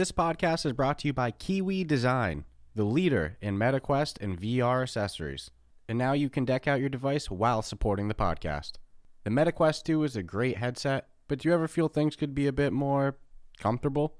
This podcast is brought to you by Kiwi Design, the leader in MetaQuest and VR accessories. And now you can deck out your device while supporting the podcast. The MetaQuest 2 is a great headset, but do you ever feel things could be a bit more comfortable?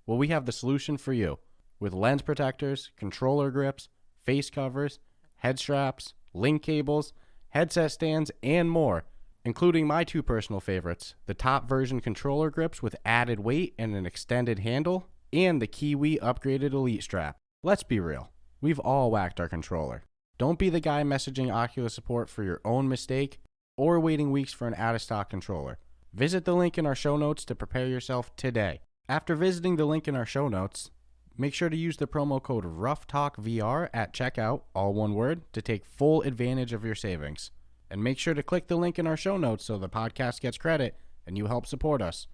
Well, we have the solution for you. With lens protectors, controller grips, face covers, head straps, link cables, headset stands, and more, including my two personal favorites, the top version controller grips with added weight and an extended handle, and the Kiwi upgraded Elite strap. Let's be real, we've all whacked our controller. Don't be the guy messaging Oculus support for your own mistake or waiting weeks for an out-of-stock controller. Visit the link in our show notes to prepare yourself today. After visiting the link in our show notes, make sure to use the promo code Ruff Talk VR at checkout, all one word, to take full advantage of your savings. And make sure to click the link in our show notes so the podcast gets credit and you help support us.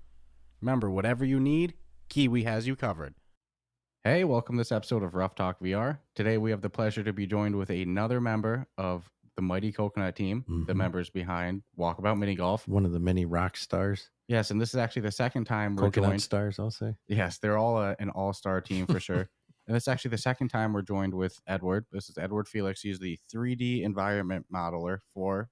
Remember, whatever you need, Kiwi has you covered. Hey, welcome to this episode of Ruff Talk VR. Today we have the pleasure to be joined with another member of the mighty Coconut team, the members behind Walkabout Mini Golf. One of the many rock stars. Yes, and this is actually the second time we're Coconut joined. stars, I'll say. Yes, they're all an all-star team for sure. And it's actually the second time we're joined with Edward. This is Edward Felix. He's the 3D environment modeler for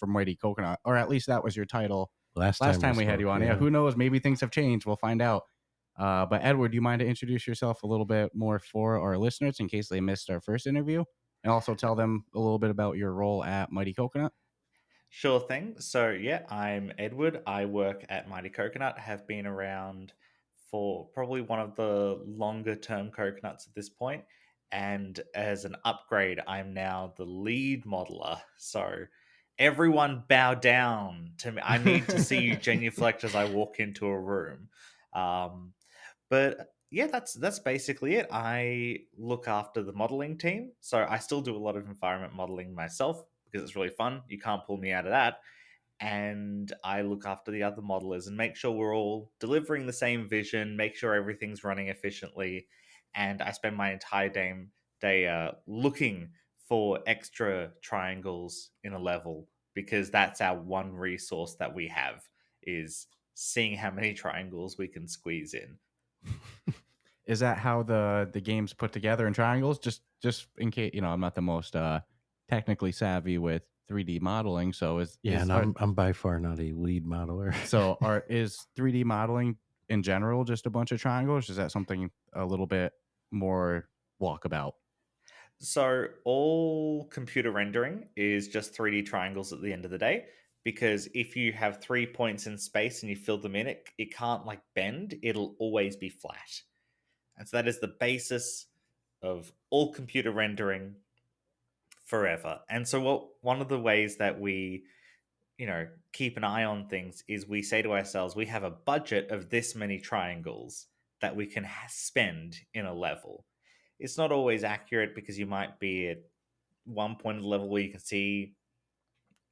Mighty Coconut, or at least that was your title last time we had you on. Yeah, who knows? Maybe things have changed. We'll find out. But Edward, do you mind to introduce yourself a little bit more for our listeners in case they missed our first interview? And also tell them a little bit about your role at Mighty Coconut. Sure thing. So, yeah, I'm Edward. I work at Mighty Coconut, have been around for probably one of the longer term coconuts at this point. And as an upgrade, I'm now the lead modeler. So, everyone bow down to me. I need to see you genuflect as I walk into a room. But yeah, that's basically it. I look after the modeling team. So I still do a lot of environment modeling myself because it's really fun. You can't pull me out of that. And I look after the other modelers and make sure we're all delivering the same vision, make sure everything's running efficiently. And I spend my entire day looking for extra triangles in a level because that's our one resource that we have is seeing how many triangles we can squeeze in. Is that how the game's put together in triangles? Just in case, I'm not the most technically savvy with 3D modeling, so I'm by far not a lead modeler. So is 3D modeling in general just a bunch of triangles? Is that something a little bit more Walkabout? So all computer rendering is just 3D triangles at the end of the day. Because if you have 3 points in space and you fill them in, it can't bend. It'll always be flat. And so that is the basis of all computer rendering forever. And so one of the ways that we, keep an eye on things is we say to ourselves, we have a budget of this many triangles that we can spend in a level. It's not always accurate because you might be at one point of the level where you can see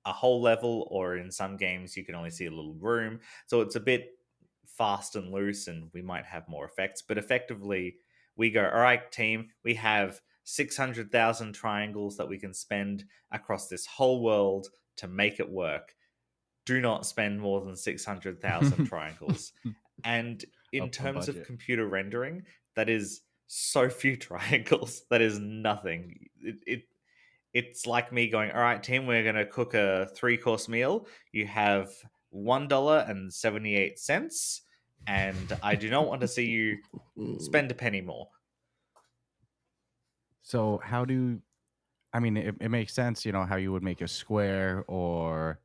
a whole level, or in some games you can only see a little room, so it's a bit fast and loose and we might have more effects. But effectively we go, all right team, we have 600,000 triangles that we can spend across this whole world to make it work. Do not spend more than 600,000 triangles. And in terms of computer rendering, that is so few triangles. That is nothing. It's like me going, all right, team, we're going to cook a 3-course meal. You have $1.78, and I do not want to see you spend a penny more. So it makes sense, how you would make a square or,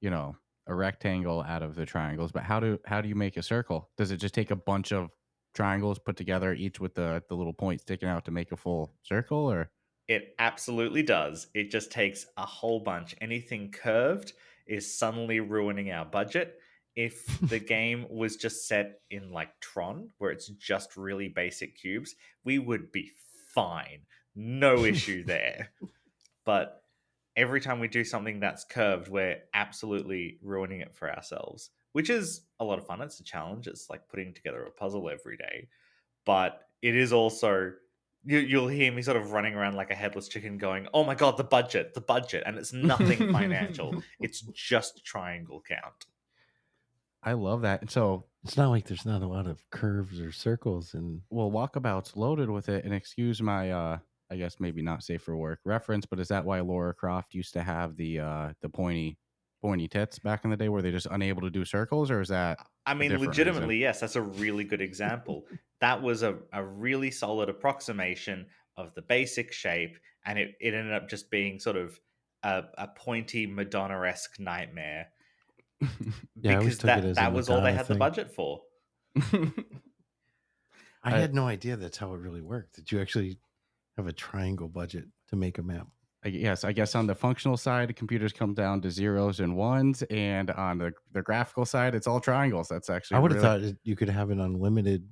a rectangle out of the triangles, but how do you make a circle? Does it just take a bunch of triangles put together, each with the little point sticking out to make a full circle, or? It absolutely does. It just takes a whole bunch. Anything curved is suddenly ruining our budget. If the game was just set in Tron, where it's just really basic cubes, we would be fine. No issue there. But every time we do something that's curved, we're absolutely ruining it for ourselves, which is a lot of fun. It's a challenge. It's like putting together a puzzle every day. But it is also... You'll hear me sort of running around like a headless chicken going, oh my god, the budget. And it's nothing financial. It's just triangle count. I love that. And so, It's not like there's not a lot of curves or circles, and well, Walkabout's loaded with it. And excuse my, I guess maybe not safe for work reference, but is that why Laura Croft used to have the pointy tits back in the day? Were they just unable to do circles, or is that I a mean, different reason? legitimately, yes, that's a really good example. That was a really solid approximation of the basic shape, and it ended up just being sort of a pointy Madonna-esque nightmare yeah, I always because took it as a that was all they Madonna had the thing. budget for. I I, had no idea that's how it really worked. Did you actually have a triangle budget to make a map? yes, I guess on the functional side, computers come down to zeros and ones, and on the graphical side, it's all triangles. That's actually I would have really. thought you could have an unlimited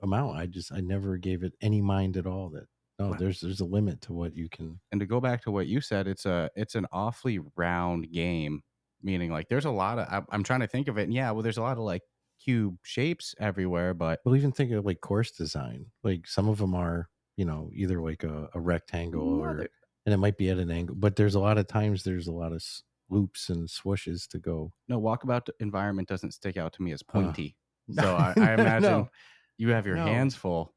amount. I never gave it any mind at all that no, there's a limit to what you can. And to go back to what you said, it's an awfully round game, meaning like there's a lot of. I'm trying to think of it, and yeah, well, there's a lot of like cube shapes everywhere, but Well, even think of like course design. Like some of them are, either like a rectangle no, or, and it might be at an angle. But there's a lot of times there's a lot of loops and swooshes to go. no walkabout environment doesn't stick out to me as Huh. pointy. So I imagine No, you have your no. hands full.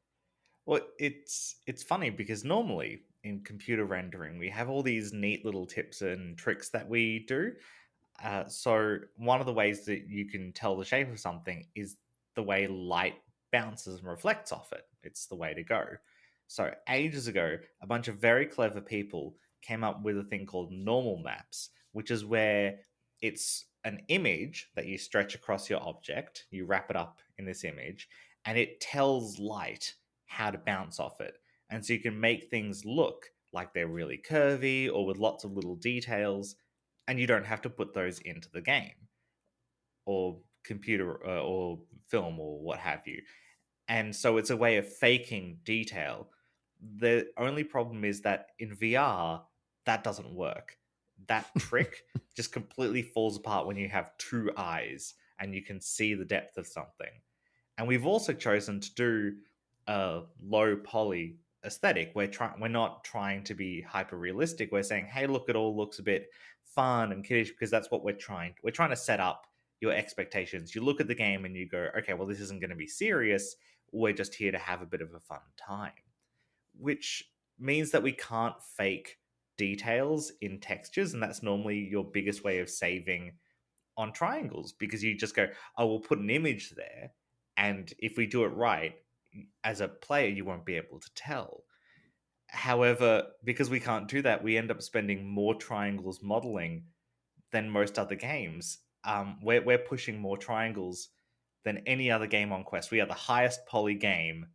Well, it's funny because normally in computer rendering we have all these neat little tips and tricks that we do. So one of the ways that you can tell the shape of something is the way light bounces and reflects off it. It's the way to go. So ages ago, a bunch of very clever people came up with a thing called normal maps, which is where it's an image that you stretch across your object, you wrap it up in this image, and it tells light how to bounce off it. And so you can make things look like they're really curvy or with lots of little details, and you don't have to put those into the game or computer or film or what have you. And so it's a way of faking detail. The only problem is that in VR, that doesn't work. That trick just completely falls apart when you have two eyes and you can see the depth of something. And we've also chosen to do a low poly aesthetic. We're not trying to be hyper realistic. We're saying, hey, look, it all looks a bit fun and kiddish because that's what we're trying. We're trying to set up your expectations. You look at the game and you go, okay, well, this isn't going to be serious. We're just here to have a bit of a fun time, which means that we can't fake details in textures, and that's normally your biggest way of saving on triangles because you just go, oh, we'll put an image there, and if we do it right, as a player, you won't be able to tell. However, because we can't do that, we end up spending more triangles modeling than most other games. We're pushing more triangles than any other game on Quest. We are the highest poly game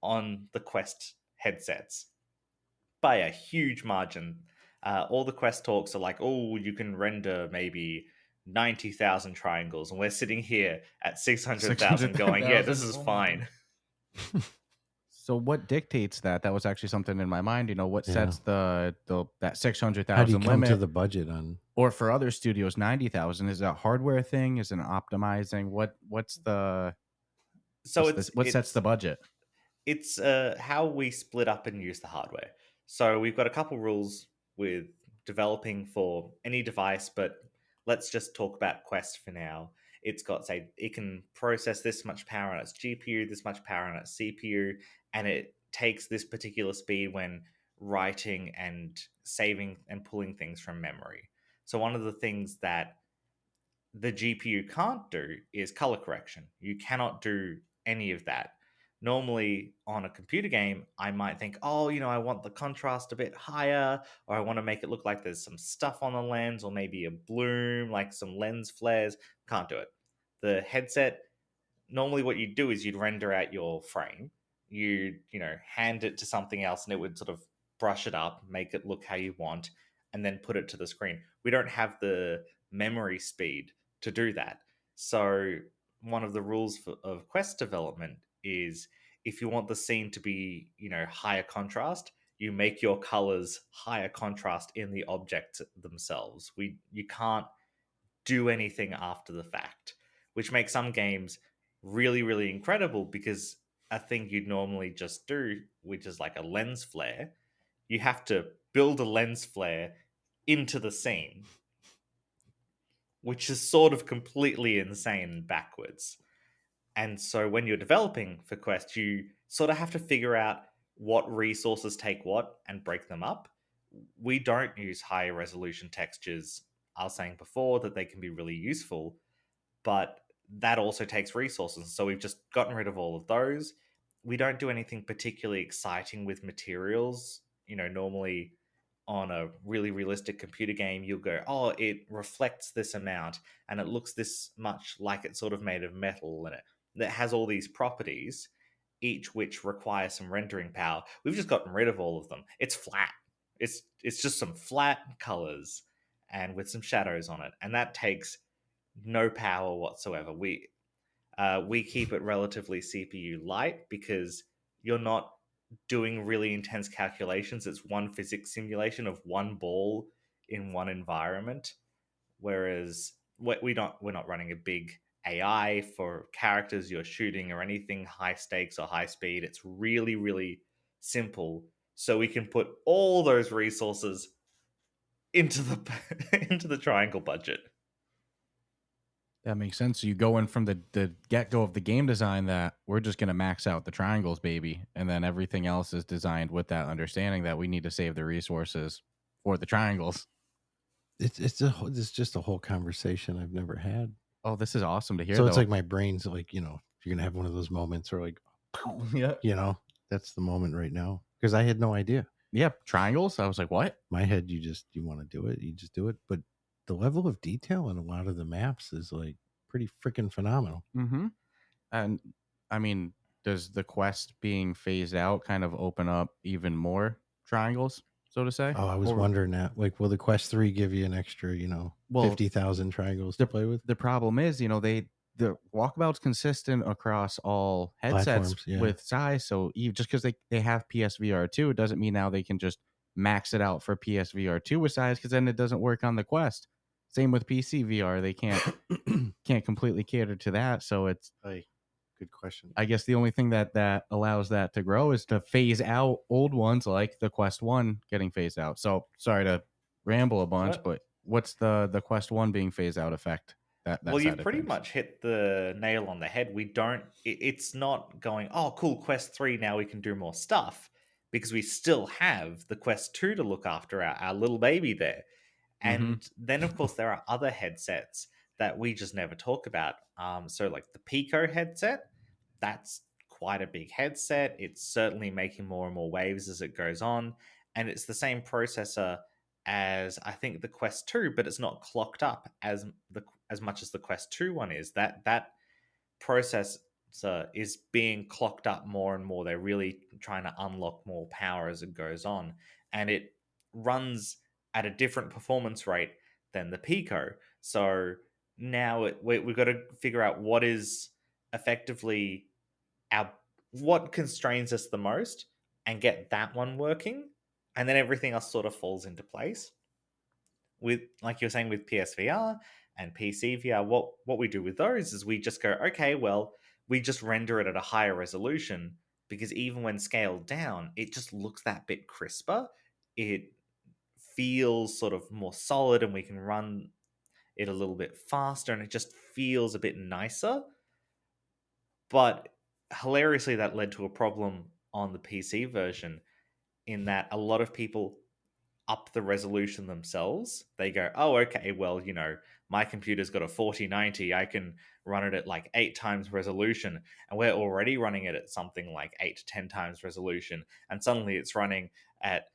on the Quest headsets by a huge margin. All the Quest talks are like, oh, you can render maybe 90,000 triangles. And we're sitting here at 600,000 going, yeah, this is Oh my fine. So what dictates that? That was actually something in my mind. What Yeah. sets the that How do you 600,000 come to limit? the budget on? Or for other studios, 90,000? Is it a hardware thing? Is it an optimizing? What's the So what sets the budget? it's how we split up and use the hardware. So we've got a couple rules with developing for any device, but let's just talk about Quest for now. It's got, say, it can process this much power on its GPU, this much power on its CPU, and it takes this particular speed when writing and saving and pulling things from memory. So one of the things that the GPU can't do is color correction. You cannot do any of that. Normally, on a computer game, I might think, oh, I want the contrast a bit higher, or I want to make it look like there's some stuff on the lens, or maybe a bloom, like some lens flares. Can't do it. The headset, normally what you'd do is you'd render out your frame, you'd hand it to something else, and it would sort of brush it up, make it look how you want, and then put it to the screen. We don't have the memory speed to do that. So one of the rules of Quest development is if you want the scene to be higher contrast, you make your colors higher contrast in the objects themselves. You can't do anything after the fact, which makes some games really, really incredible because a thing you'd normally just do, which is like a lens flare, you have to build a lens flare into the scene, which is sort of completely insane and backwards. And so when you're developing for Quest, you sort of have to figure out what resources take what and break them up. We don't use higher resolution textures. I was saying before that they can be really useful, but that also takes resources. So we've just gotten rid of all of those. We don't do anything particularly exciting with materials. Normally on a really realistic computer game, you'll go, oh, it reflects this amount and it looks this much like it's sort of made of metal and that has all these properties, each which require some rendering power. We've just gotten rid of all of them. It's flat. It's just some flat colors and with some shadows on it, and that takes no power whatsoever. We keep it relatively CPU light because you're not doing really intense calculations. It's one physics simulation of one ball in one environment, whereas we're not running a big AI for characters you're shooting or anything high stakes or high speed. It's really, really simple, so we can put all those resources into the into the triangle budget. That makes sense. So you go in from the get-go of the game design that we're just going to max out the triangles, baby. And then everything else is designed with that understanding that we need to save the resources for the triangles. It's just a whole conversation I've never had. Oh, this is awesome to hear. So it's like my brain's like, you're going to have one of those moments where like, yeah, that's the moment right now. Because I had no idea. Yeah, triangles. I was like, what? My head, you want to do it, you just do it. But the level of detail in a lot of the maps is like pretty freaking phenomenal. Mm-hmm. And I mean, does the Quest being phased out kind of open up even more triangles, so to say? Oh, I was wondering that. Like, will the Quest 3 give you an extra, 50,000 triangles to play with? The problem is, the Walkabout's consistent across all headsets with size. So just because they have PSVR 2, it doesn't mean now they can just max it out for PSVR 2 with size, because then it doesn't work on the Quest. Same with PC VR. They can't completely cater to that. So it's good question. I guess the only thing that allows that to grow is to phase out old ones like the Quest 1 getting phased out. So sorry to ramble a bunch, but what's the Quest 1 being phased out effect? Well, you've pretty much hit the nail on the head. It's not going, oh, cool, Quest 3, now we can do more stuff, because we still have the Quest 2 to look after our little baby there. And then, of course, there are other headsets that we just never talk about. So like the Pico headset, that's quite a big headset. It's certainly making more and more waves as it goes on. And it's the same processor as I think the Quest 2, but it's not clocked up as much as the Quest 2 one is. That processor is being clocked up more and more. They're really trying to unlock more power as it goes on, and it runs at a different performance rate than the Pico. So now we've got to figure out what is effectively what constrains us the most, and get that one working, and then everything else sort of falls into place. With, like you're saying, with PSVR and PC VR, what we do with those is we just go, okay, well, we just render it at a higher resolution, because even when scaled down, it just looks that bit crisper. It feels sort of more solid, and we can run it a little bit faster, and it just feels a bit nicer. But hilariously, that led to a problem on the PC version, in that a lot of people up the resolution themselves. They go, oh, okay, well, my computer's got a 4090. I can run it at like 8 times resolution. And we're already running it at something like 8 to 10 times resolution. And suddenly it's running at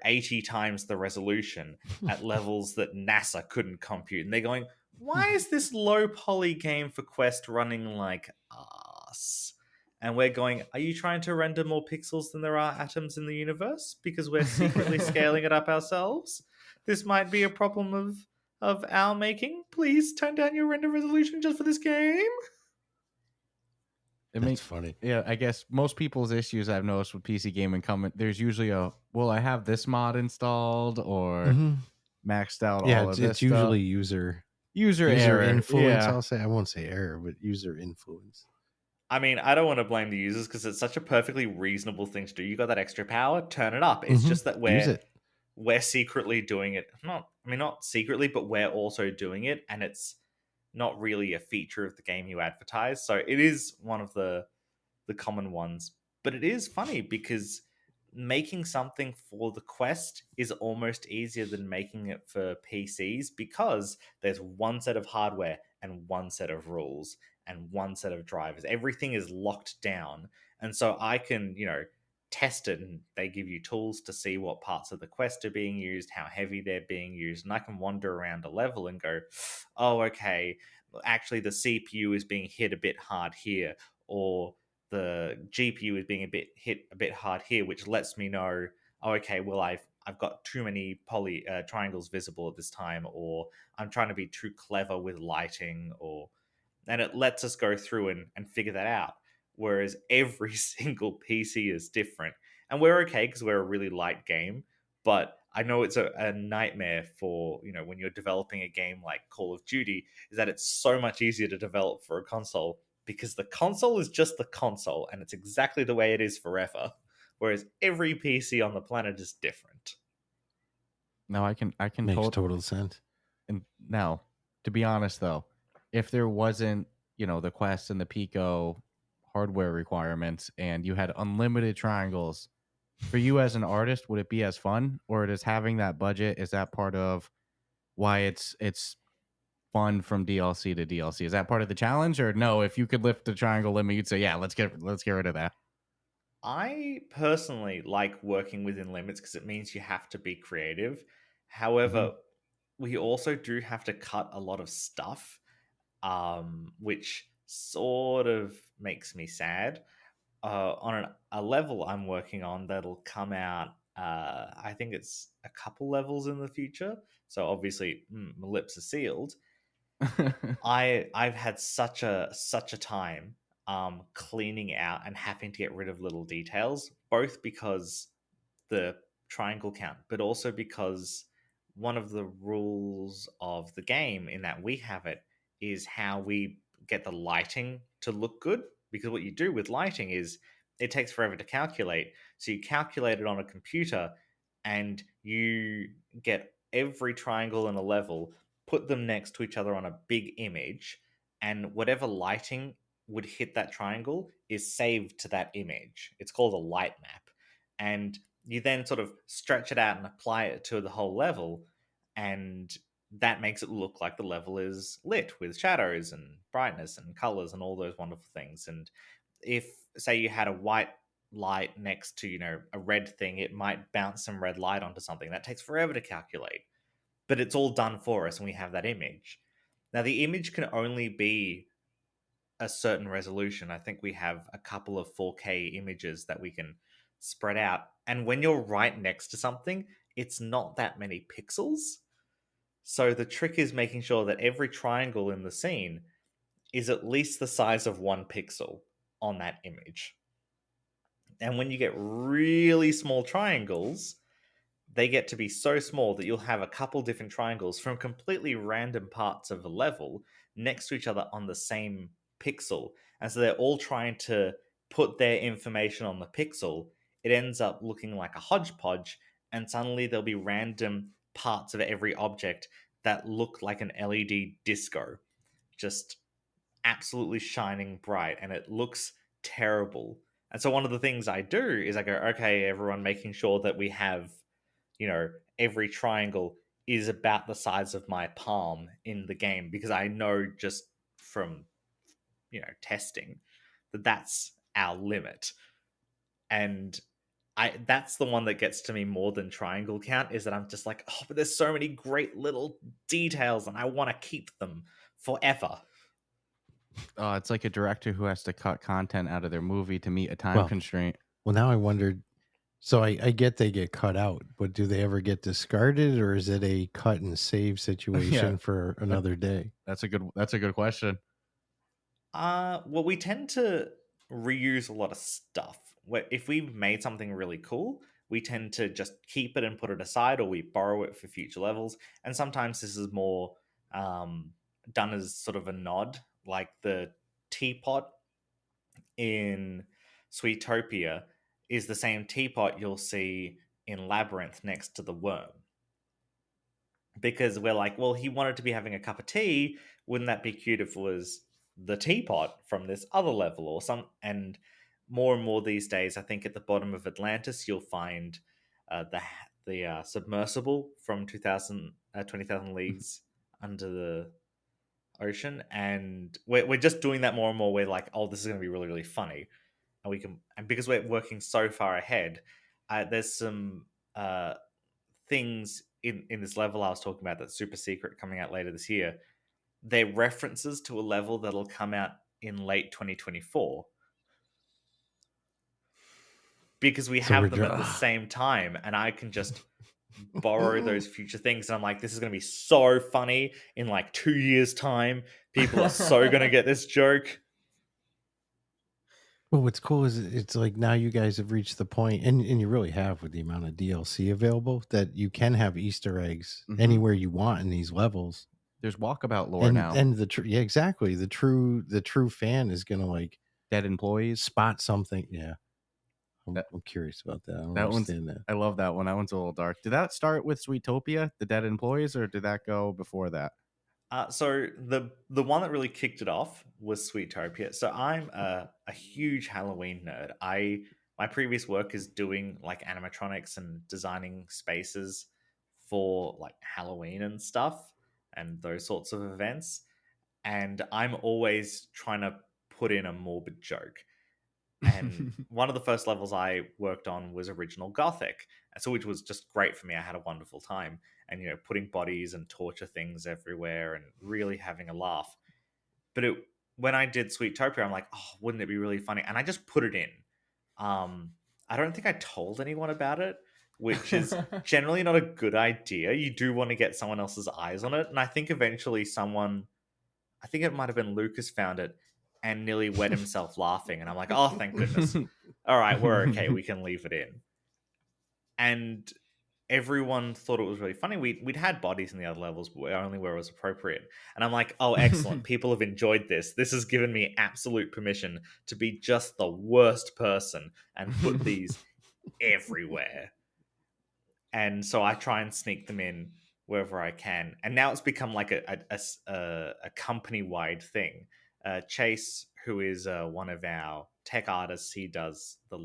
80 times the resolution at levels that NASA couldn't compute. And they're going, why is this low poly game for Quest running like us? And we're going, are you trying to render more pixels than there are atoms in the universe? Because we're secretly scaling it up ourselves? This might be a problem of our making. Please turn down your render resolution just for this game. That's funny. Yeah, I guess most people's issues I've noticed with PC gaming there's usually I have this mod installed or maxed out all of this it's usually user error. influence, Yeah. I'll say. I won't say error, but user influence. I mean, I don't want to blame the users, because it's such a perfectly reasonable thing to do. You got that extra power, turn it up. It's just that we're secretly doing it. I mean, not secretly, but we're also doing it, and it's not really a feature of the game you advertise. So it is one of the common ones. But it is funny because making something for the Quest is almost easier than making it for PCs because there's one set of hardware and one set of rules and one set of drivers. Everything is locked down. And so I can, test it, and they give you tools to see what parts of the Quest are being used, how heavy they're being used. And I can wander around a level and go, oh, okay, actually the CPU is being hit a bit hard here, or the GPU is being hit a bit hard here, which lets me know, oh, okay, well I've got too many triangles visible at this time, or I'm trying to be too clever with lighting, and it lets us go through and figure that out. Whereas every single PC is different, and we're okay because we're a really light game, but I know it's a nightmare for when you're developing a game like Call of Duty, is that it's so much easier to develop for a console because the console is just the console and it's exactly the way it is forever. Whereas every PC on the planet is different. No, I can Makes total sense. And now, to be honest though, if there wasn't, the Quest and the Pico hardware requirements and you had unlimited triangles, for you as an artist, would it be as fun? Or does having that budget, is that part of why it's fun from DLC to DLC? Is that part of the challenge? Or no, if you could lift the triangle limit, you'd say, yeah, let's get rid of that. I personally like working within limits because it means you have to be creative. Hmm. However, we also do have to cut a lot of stuff, which sort of makes me sad. On a level I'm working on that'll come out, I think it's a couple levels in the future. So obviously, my lips are sealed. I've had such a time cleaning out and having to get rid of little details, both because the triangle count, but also because one of the rules of the game in that we have it is how we get the lighting to look good. Because what you do with lighting is it takes forever to calculate. So you calculate it on a computer and you get every triangle in a level, put them next to each other on a big image, and whatever lighting would hit that triangle is saved to that image. It's called a light map. And you then sort of stretch it out and apply it to the whole level, and that makes it look like the level is lit with shadows and brightness and colors and all those wonderful things. And if, say, you had a white light next to a red thing, it might bounce some red light onto something that takes forever to calculate, but it's all done for us and we have that image. Now the image can only be a certain resolution. I think we have a couple of 4K images that we can spread out. And when you're right next to something, it's not that many pixels. So the trick is making sure that every triangle in the scene is at least the size of one pixel on that image. And when you get really small triangles, they get to be so small that you'll have a couple different triangles from completely random parts of a level next to each other on the same pixel. And so they're all trying to put their information on the pixel. It ends up looking like a hodgepodge, and suddenly there'll be random parts of every object that look like an LED disco, just absolutely shining bright, and it looks terrible. And so one of the things I do is I go, okay, everyone, making sure that we have every triangle is about the size of my palm in the game, because I know just from, testing that that's our limit. And that's the one that gets to me more than triangle count, is that I'm just like, oh, but there's so many great little details and I want to keep them forever. It's like a director who has to cut content out of their movie to meet a time Well, constraint. well, now I wondered. So I get they get cut out, but do they ever get discarded, or is it a cut and save situation Yeah, for another day? that's a good question. Well, we tend to reuse a lot of stuff. If we've made something really cool, we tend to just keep it and put it aside, or we borrow it for future levels. And sometimes this is more done as sort of a nod, like the teapot in Sweetopia is the same teapot you'll see in Labyrinth next to the worm. because we're like, well, he wanted to be having a cup of tea. Wouldn't that be cute if it was the teapot from this other level or some? And more these days, I think at the bottom of Atlantis, you'll find the submersible from 20,000 Leagues Under the Ocean, and we're just doing that more and more. We're like, oh, this is going to be really really funny, and we can, and because we're working so far ahead, there's some things in this level I was talking about that's super secret coming out later this year. They're references to a level that'll come out in late 2024 because we So we're have them at the same time, and I can just borrow those future things. And I'm like, this is going to be so funny in like 2 years' time. People are so going to get this joke. Well, what's cool is it's like now you guys have reached the point, and you really have with the amount of DLC available, that you can have Easter eggs anywhere you want in these levels. There's Walkabout lore now. And yeah, exactly. The true fan is gonna like Dead employees. spot something. Yeah. I'm curious about that. I don't understand that. I love that one. That one's a little dark. Did that start with Sweetopia, the dead employees, or did that go before that? So the one that really kicked it off was Sweetopia. So I'm a huge Halloween nerd. My previous work is doing like animatronics and designing spaces for like Halloween and stuff and those sorts of events. And I'm always trying to put in a morbid joke. And one of the first levels I worked on was original Gothic, and so which was just great for me. I had a wonderful time, and putting bodies and torture things everywhere, and really having a laugh. But when I did Sweetopia, I'm like, oh, wouldn't it be really funny? And I just put it in. I don't think I told anyone about it, which is generally not a good idea. You do want to get someone else's eyes on it, and I think eventually I think it might have been Lucas, found it and nearly wet himself laughing. And I'm like, oh, thank goodness. All right, we're okay. We can leave it in. And everyone thought it was really funny. We'd had bodies in the other levels, but only where it was appropriate. And I'm like, oh, excellent. People have enjoyed this. This has given me absolute permission to be just the worst person and put these everywhere. And so I try and sneak them in wherever I can. And now it's become like a company-wide thing. Chase, who is one of our tech artists, he does the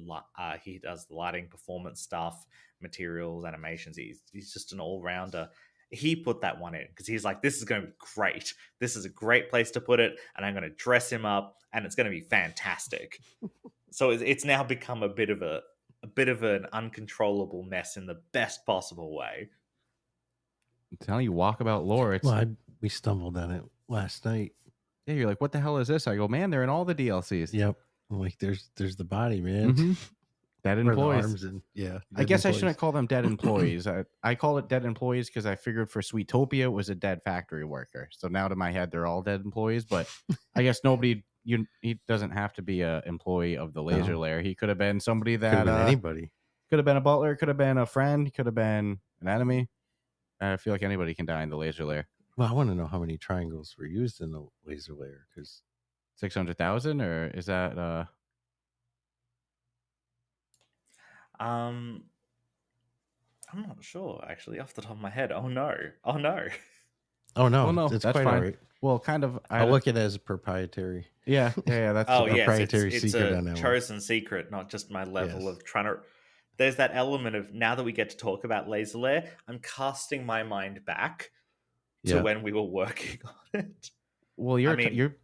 lighting, performance stuff, materials, animations. He's just an all-rounder. He put that one in because he's like, this is going to be great. This is a great place to put it, and I'm going to dress him up, and it's going to be fantastic. So it's now become a bit of an uncontrollable mess in the best possible way. I'm telling you, Walkabout lore. We stumbled on it last night. Yeah, you're like, what the hell is this? I go, man, they're in all the DLCs. Yep. I'm like, there's the body, man. Mm-hmm. Dead employees. I guess employees. I shouldn't call them dead employees. I call it dead employees because I figured for Sweetopia it was a dead factory worker. So now to my head, they're all dead employees. But I guess he doesn't have to be an employee of the Laser Lair. He could have been somebody that could have been anybody. Could have been a butler. Could have been a friend. Could have been an enemy. I feel like anybody can die in the Laser Lair. Well, I want to know how many triangles were used in the Laser Lair, because 600,000, or is that? I'm not sure actually, off the top of my head. Oh no! Oh no! It's that's quite fine. all right. Well, kind of. I'll look at it as a proprietary. Yeah. That's a proprietary it's secret a on that chosen secret, not just my level of trying to. There's that element of, now that we get to talk about Laser Lair, I'm casting my mind back to when we were working on it. Well, you're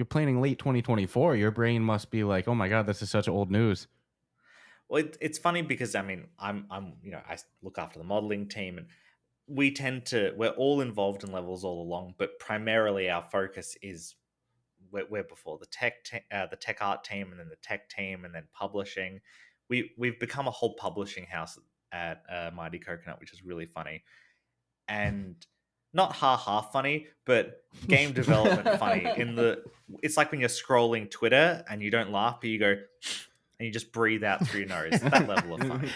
planning late 2024. Your brain must be like, oh my god, this is such old news. Well, it's funny because I'm I look after the modeling team, and we're all involved in levels all along, but primarily our focus is we're before the tech art team, and then the tech team, and then publishing. We've become a whole publishing house at Mighty Coconut, which is really funny, and not ha funny, but game development funny. It's like when you're scrolling Twitter and you don't laugh, but you go and you just breathe out through your nose. That level of funny.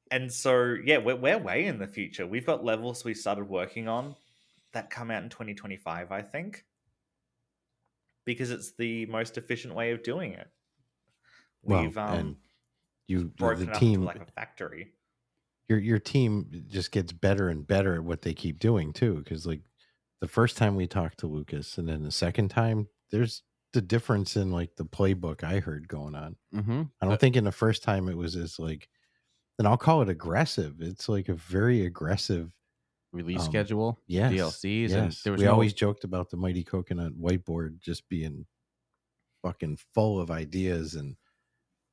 And so, yeah, we're way in the future. We've got levels we started working on that come out in 2025, I think, because it's the most efficient way of doing it. We've and broken the up team, to like a factory. your team just gets better and better at what they keep doing too. Because like the first time we talked to Lucas, and then the second time, there's the difference in like the playbook I heard going on. Mm-hmm. I don't think in the first time it was as like, and I'll call it aggressive. It's like a very aggressive Release schedule, Yes, DLCs, and yes. there was We no always joked about the Mighty Coconut whiteboard just being fucking full of ideas, and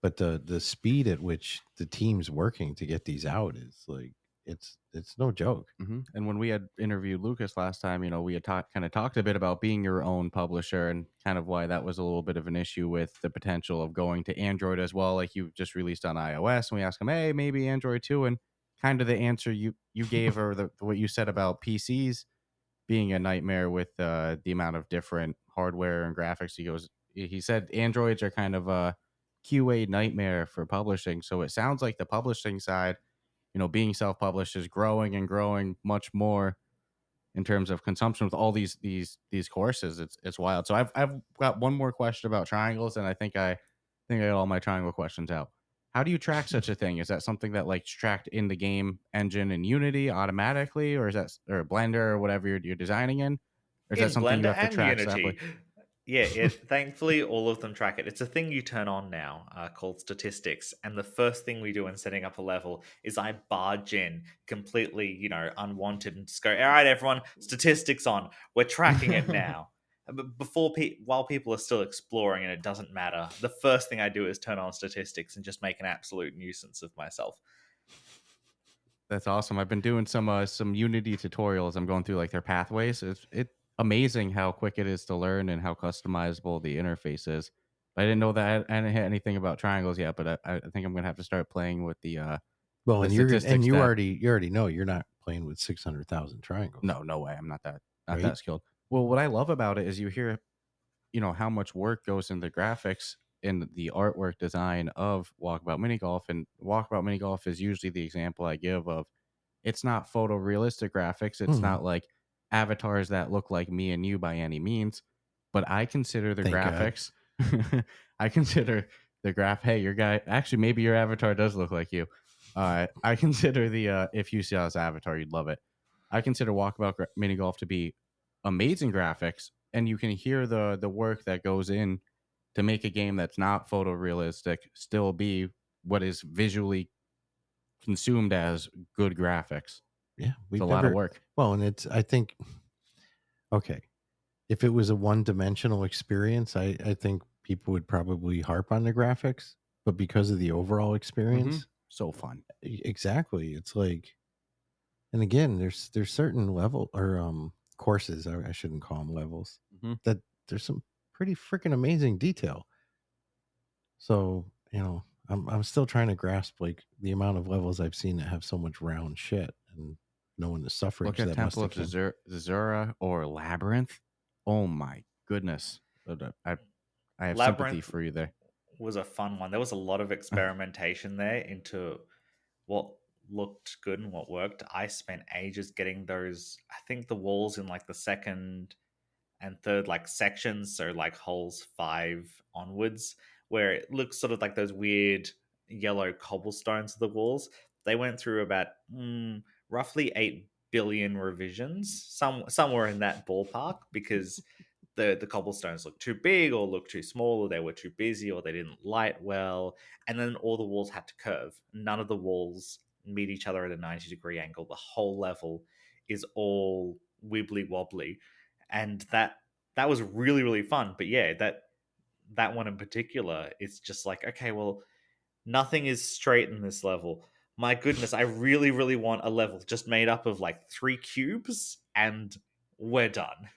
but the speed at which the team's working to get these out is like it's no joke. Mhm. And when we had interviewed Lucas last time, we had kind of talked a bit about being your own publisher and kind of why that was a little bit of an issue with the potential of going to Android as well, like you just released on iOS. And we asked him, hey, maybe Android too. And kind of the answer you gave, or what you said about PCs being a nightmare with the amount of different hardware and graphics. He said Androids are kind of a QA nightmare for publishing. So it sounds like the publishing side, being self-published is growing and growing much more in terms of consumption with all these courses. It's wild. So I've got one more question about triangles, and I think I got all my triangle questions out. How do you track such a thing? Is that something that like tracked in the game engine in Unity automatically, or is that or Blender or whatever you're designing in, or is that In something you Blender have to and track separately? Unity. Yeah, thankfully all of them track it. It's a thing you turn on now called statistics, and the first thing we do in setting up a level is I barge in completely, unwanted, and just go, "All right, everyone, statistics on. We're tracking it now." But while people are still exploring and it doesn't matter, the first thing I do is turn on statistics and just make an absolute nuisance of myself. That's awesome. I've been doing some Unity tutorials. I'm going through like their pathways. It's amazing how quick it is to learn and how customizable the interface is. I didn't know that. I hadn't hit anything about triangles yet, but I think I'm gonna have to start playing with Well, the and you're statistics. you already know you're not playing with 600,000 triangles. No way. I'm not that Right? skilled. Well, what I love about it is you hear how much work goes into the graphics and the artwork design of Walkabout Mini Golf, and Walkabout Mini Golf is usually the example I give of it's not photorealistic graphics. It's Mhm. not like avatars that look like me and you by any means, but I consider the Thank God. graphics. I consider the graph. Hey, your guy. Actually, maybe your avatar does look like you. I consider the if you saw this avatar, you'd love it. I consider Mini Golf to be amazing graphics, and you can hear the work that goes in to make a game that's not photorealistic still be what is visually consumed as good graphics. Yeah, It's a lot of work. Well, and it's I think okay. If it was a one-dimensional experience, I think people would probably harp on the graphics, but because of the overall experience, So fun. exactly. It's like, and again, there's certain level or courses, I shouldn't call them levels, Mhm. that there's some pretty freaking amazing detail. So, I'm still trying to grasp like the amount of levels I've seen that have so much round shit and knowing the suffrage Look at that must Temple have of come. Zazura or Labyrinth. Oh my goodness. I have sympathy Labyrinth for you there. was a fun one. There was a lot of experimentation there into what looked good and what worked. I spent ages getting those. I think the walls in like the second and third like sections, so like holes 5 onwards, where it looks sort of like those weird yellow cobblestones of the walls. They went through about roughly 8 billion revisions, somewhere in that ballpark, because the cobblestones looked too big or looked too small, or they were too busy, or they didn't light well, and then all the walls had to curve. None of the walls meet each other at a 90-degree angle. The whole level is all wibbly wobbly, and that was really really fun. But yeah, that one in particular, it's just like, okay, well, nothing is straight in this level. My goodness, I really really want a level just made up of like 3 cubes and we're done.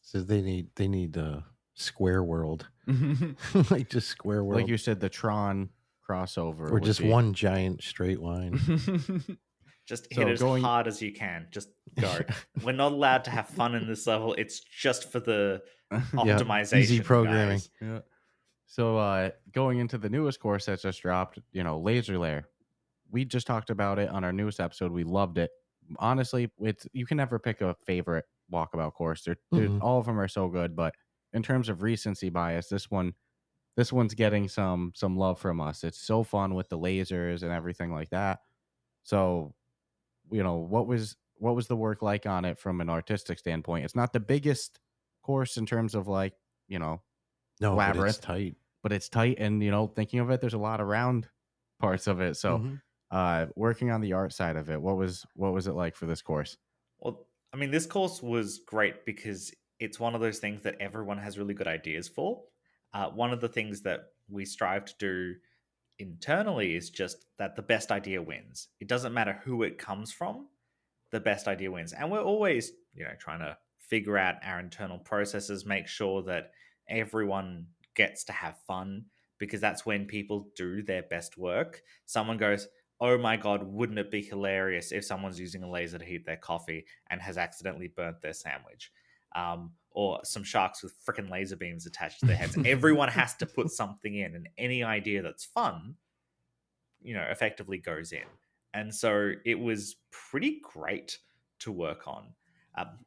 So they need a square world, like just square Like world, you said, the Tron crossover or would just be. one giant straight line. Just hit So it as going. hard as you can. Just go. We're not allowed to have fun in this level. It's just for the Yeah, easy optimization, programming. guys. Yeah. So going into the newest course that just dropped, Laser Lair. We just talked about it on our newest episode. We loved it. Honestly, you can never pick a favorite walkabout course. Mm-mm. All of them are so good, but in terms of recency bias, this one's getting some love from us. It's so fun with the lasers and everything like that. So, what was the work like on it from an artistic standpoint? It's not the biggest course in terms of like, No, but it's labyrinth, tight. but it's tight. And, thinking of it, there's a lot of round parts of it. So, Mhm. working on the art side of it, what was it like for this course? Well, I mean, this course was great because it's one of those things that everyone has really good ideas for. One of the things that we strive to do internally is just that the best idea wins. It doesn't matter who it comes from, the best idea wins. And we're always, trying to figure out our internal processes, make sure that everyone gets to have fun, because that's when people do their best work. Someone goes, oh my God, wouldn't it be hilarious if someone's using a laser to heat their coffee and has accidentally burnt their sandwich? Or some sharks with freaking laser beams attached to their heads. Everyone has to put something in, and any idea that's fun, effectively goes in. And so it was pretty great to work on.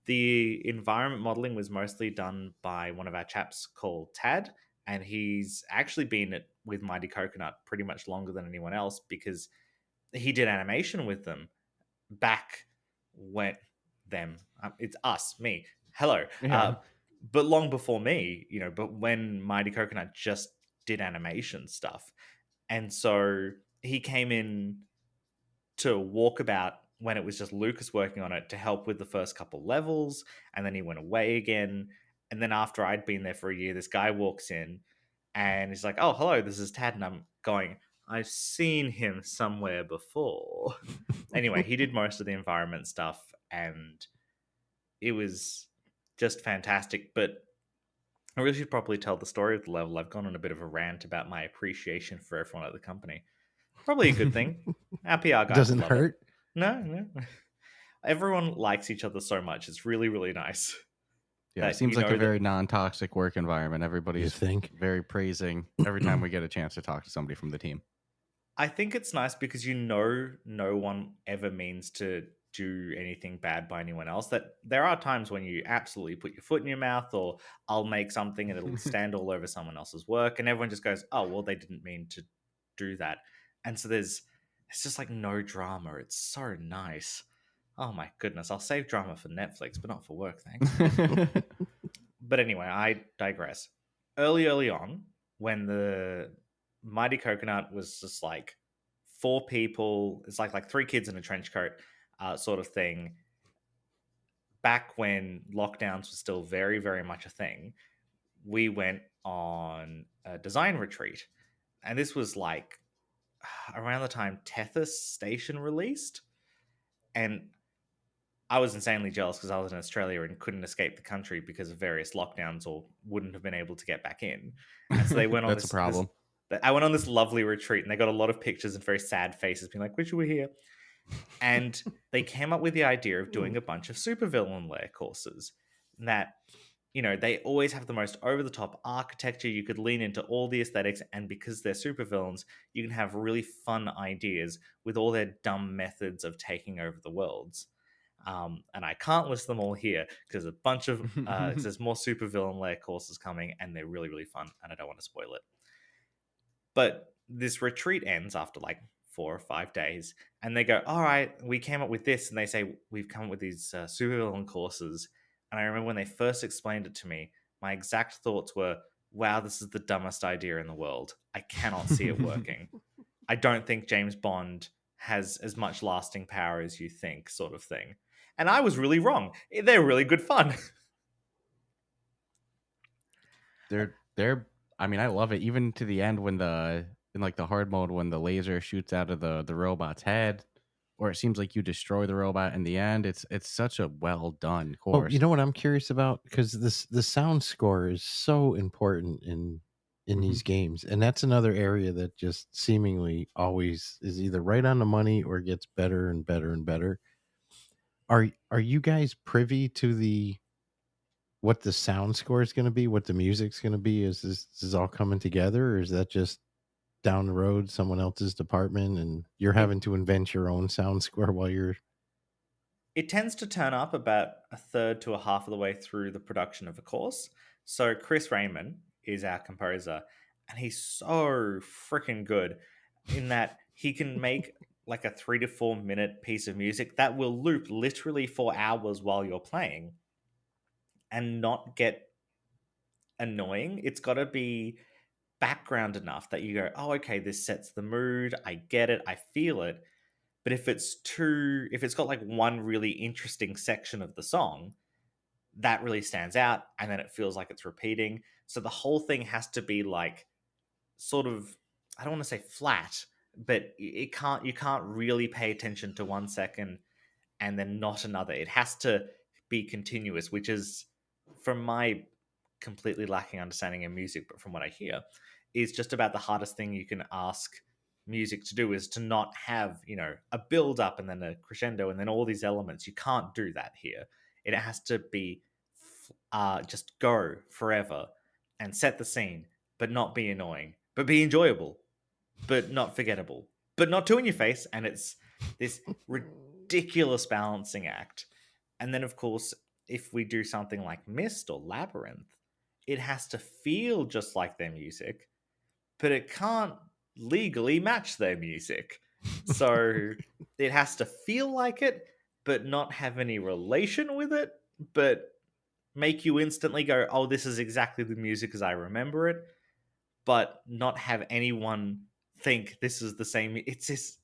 The environment modeling was mostly done by one of our chaps called Tad, and he's actually been with Mighty Coconut pretty much longer than anyone else because he did animation with them back when it's us, me, hello, Yeah. but long before me, but when Mighty Coconut just did animation stuff. And so he came in to Walkabout when it was just Lucas working on it to help with the first couple levels, and then he went away again. And then after I'd been there for a year, this guy walks in and he's like, oh, hello, this is Tad. And I'm going, I've seen him somewhere before. Anyway, he did most of the environment stuff, and it was just fantastic. But I really should probably tell the story of the level. I've gone on a bit of a rant about my appreciation for everyone at the company. Probably a good thing. Our PR guys Doesn't would love it. hurt. No. Everyone likes each other so much. It's really, really nice. Yeah, it That seems like a that very non-toxic work environment. You Everybody's think? very praising every time we get a chance to talk to somebody from the team. I think it's nice because no one ever means to do anything bad by anyone else. That there are times when you absolutely put your foot in your mouth, or I'll make something and it'll stand all over someone else's work, and everyone just goes, "Oh, well, they didn't mean to do that." And so it's just like no drama. It's so nice. Oh my goodness, I'll save drama for Netflix, but not for work, thanks. But anyway, I digress. Early on, when the Mighty Coconut was just like 4 people, it's like 3 kids in a trench coat, sort of thing. Back when lockdowns were still very, very much a thing, we went on a design retreat, and this was like around the time Tethys Station released, and I was insanely jealous because I was in Australia and couldn't escape the country because of various lockdowns, or wouldn't have been able to get back in. And so they went on That's a problem. I went on this lovely retreat, and they got a lot of pictures and very sad faces being like, wish you were here. And they came up with the idea of doing a bunch of supervillain lair courses that, they always have the most over-the-top architecture. You could lean into all the aesthetics, and because they're supervillains, you can have really fun ideas with all their dumb methods of taking over the worlds. And I can't list them all here because a bunch of there's more supervillain lair courses coming, and they're really, really fun, and I don't want to spoil it. But this retreat ends after 4 or 5 days, and they go, all right, we came up with this, and they say, we've come up with these supervillain courses. And I remember when they first explained it to me, my exact thoughts were, wow, this is the dumbest idea in the world. I cannot see it working. I don't think James Bond has as much lasting power as you think, sort of thing. And I was really wrong. They're really good fun. They're I mean, I love it. Even to the end when in the hard mode, when the laser shoots out of the robot's head, or it seems like you destroy the robot in the end. It's such a well done Well, course. you know what I'm curious about, because the sound score is so important in these games, and that's another area that just seemingly always is either right on the money or gets better and better and better. Are you guys privy to what the sound score is going to be, what the music's going to be? Is this all coming together, or is that just down the road someone else's department and you're It, having to invent your own sound score while you're it tends to turn up about a third to a half of the way through the production of a course. So Chris Raymond is our composer, and he's so freaking good in that he can make like a 3 to 4 minute piece of music that will loop literally for hours while you're playing and not get annoying. It's got to be background enough that you go, oh, okay, this sets the mood. I get it. I feel it. But if it's got like one really interesting section of the song, that really stands out. And then it feels like it's repeating. So the whole thing has to be like sort of, I don't want to say flat, but you can't really pay attention to 1 second and then not another. It has to be continuous, which is, from my completely lacking understanding in music, but from what I hear, is just about the hardest thing you can ask music to do, is to not have, a build up and then a crescendo and then all these elements. You can't do that here. It has to be just go forever and set the scene, but not be annoying, but be enjoyable, but not forgettable, but not too in your face. And it's this ridiculous balancing act. And then, of course, if we do something like Mist or Labyrinth, it has to feel just like their music, but it can't legally match their music. So it has to feel like it, but not have any relation with it, but make you instantly go, oh, this is exactly the music as I remember it, but not have anyone think this is the same. It's this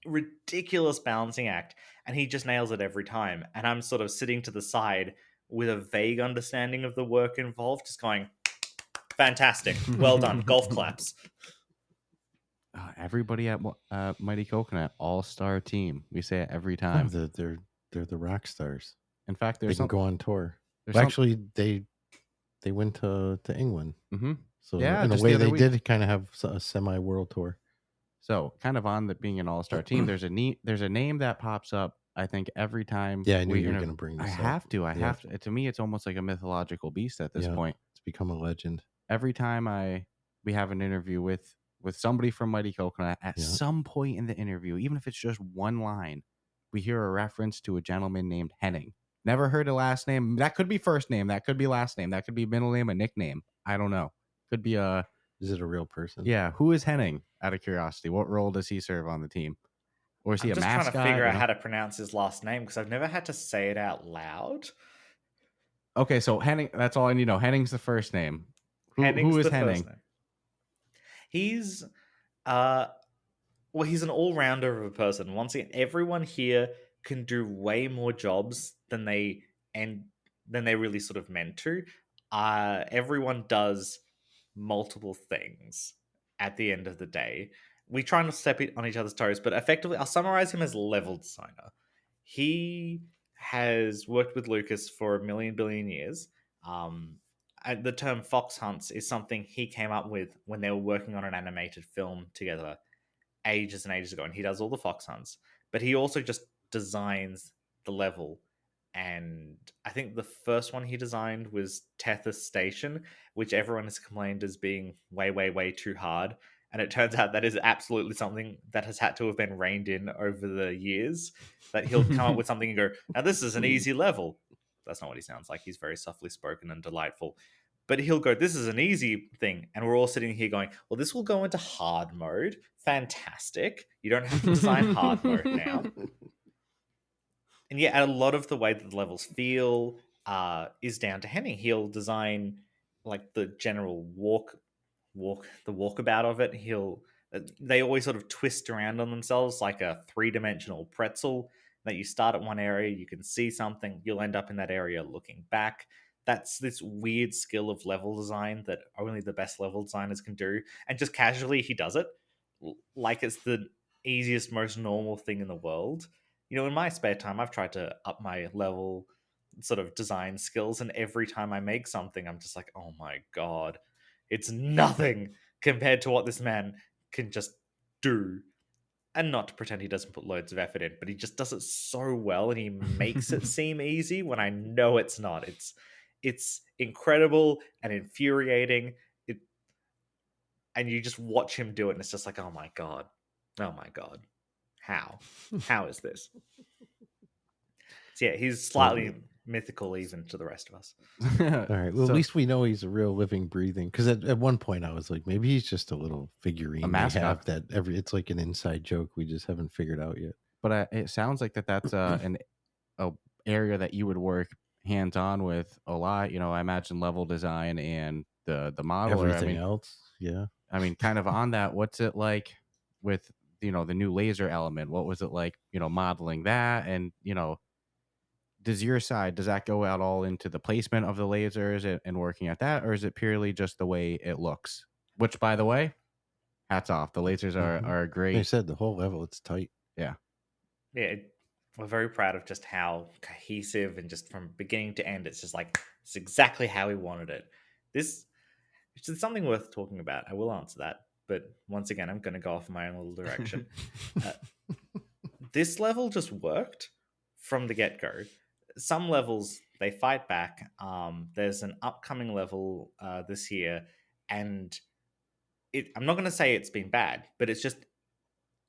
ridiculous balancing act, and he just nails it every time. And I'm sort of sitting to the side with a vague understanding of the work involved, just going, fantastic, well done, golf claps. Everybody at Mighty Coconut, all-star team. We say it every Yeah, time. they're the rock stars. In fact, They can go on tour. there's Well, actually, they went to England. Mm-hmm. So Yeah, in a just way, the other they week. did kind of have a semi-world tour. So, kind of on being an all-star team, there's a name that pops up, I think, every time. Yeah, I knew you were going to bring this I up. have to. I Yeah. have to. To me, it's almost like a mythological beast at this Yeah. point. It's become a legend. Every time we have an interview with somebody from Mighty Coconut, at Yeah. some point in the interview, even if it's just one line, we hear a reference to a gentleman named Henning. Never heard a last name. That could be first name. That could be last name. That could be middle name, a nickname. I don't know. Could be a... Is it a real person? Yeah. Who is Henning, out of curiosity? What role does he serve on the team? Or is he I'm a just mascot? trying to figure out how to pronounce his last name, because I've never had to say it out loud. Okay, so Henning, that's all I need to know. Henning's the first name. Who is the Henning? first name. He's he's an all-rounder of a person. Once again, everyone here can do way more jobs than they really sort of meant to. Everyone does multiple things at the end of the day. We try not to step on each other's toes, but effectively, I'll summarize him as level designer. He has worked with Lucas for a million billion years. The term fox hunts is something he came up with when they were working on an animated film together ages and ages ago, and he does all the fox hunts, but he also just designs the level. And I think the first one he designed was Tethys Station, which everyone has complained as being way, way, way too hard. And it turns out that is absolutely something that has had to have been reined in over the years, that he'll come up with something and go, now this is an easy level. That's not what he sounds like. He's very softly spoken and delightful. But he'll go, this is an easy thing. And we're all sitting here going, well, this will go into hard mode. Fantastic. You don't have to design hard mode now. And yeah, a lot of the way that the levels feel is down to Henning. He'll design like the general the walkabout of it. They always sort of twist around on themselves like a 3-dimensional pretzel. That you start at one area, you can see something, you'll end up in that area looking back. That's this weird skill of level design that only the best level designers can do. And just casually, he does it like it's the easiest, most normal thing in the world. In my spare time, I've tried to up my level sort of design skills, and every time I make something, I'm just like, oh my god, it's nothing compared to what this man can just do. And not to pretend he doesn't put loads of effort in, but he just does it so well, and he makes it seem easy when I know it's not. It's incredible and infuriating. And you just watch him do it, and it's just like, oh my god, how is this? So yeah, he's slightly mythical even to the rest of us. All right. Well, So- at least we know he's a real living, breathing. Because at one point I was like, maybe he's just a little figurine. They mascot. have that it's like an inside joke we just haven't figured out yet. But it sounds like that's an area that you would work hands on with a lot. You know, I imagine level design and the modeler. Everything else, yeah. I mean, kind of on that. What's it like with the new laser element? What was it like? Modeling that, and does that go out all into the placement of the lasers and working at that, or is it purely just the way it looks? Which, by the way, hats off. The lasers are great. They said the whole level, it's tight. Yeah. Yeah, we're very proud of just how cohesive and just from beginning to end, it's just like it's exactly how we wanted it. This is something worth talking about. I will answer that, but once again, I'm going to go off in my own little direction. This level just worked from the get-go. Some levels they fight back. There's an upcoming level this year, and I'm not going to say it's been bad, but it's just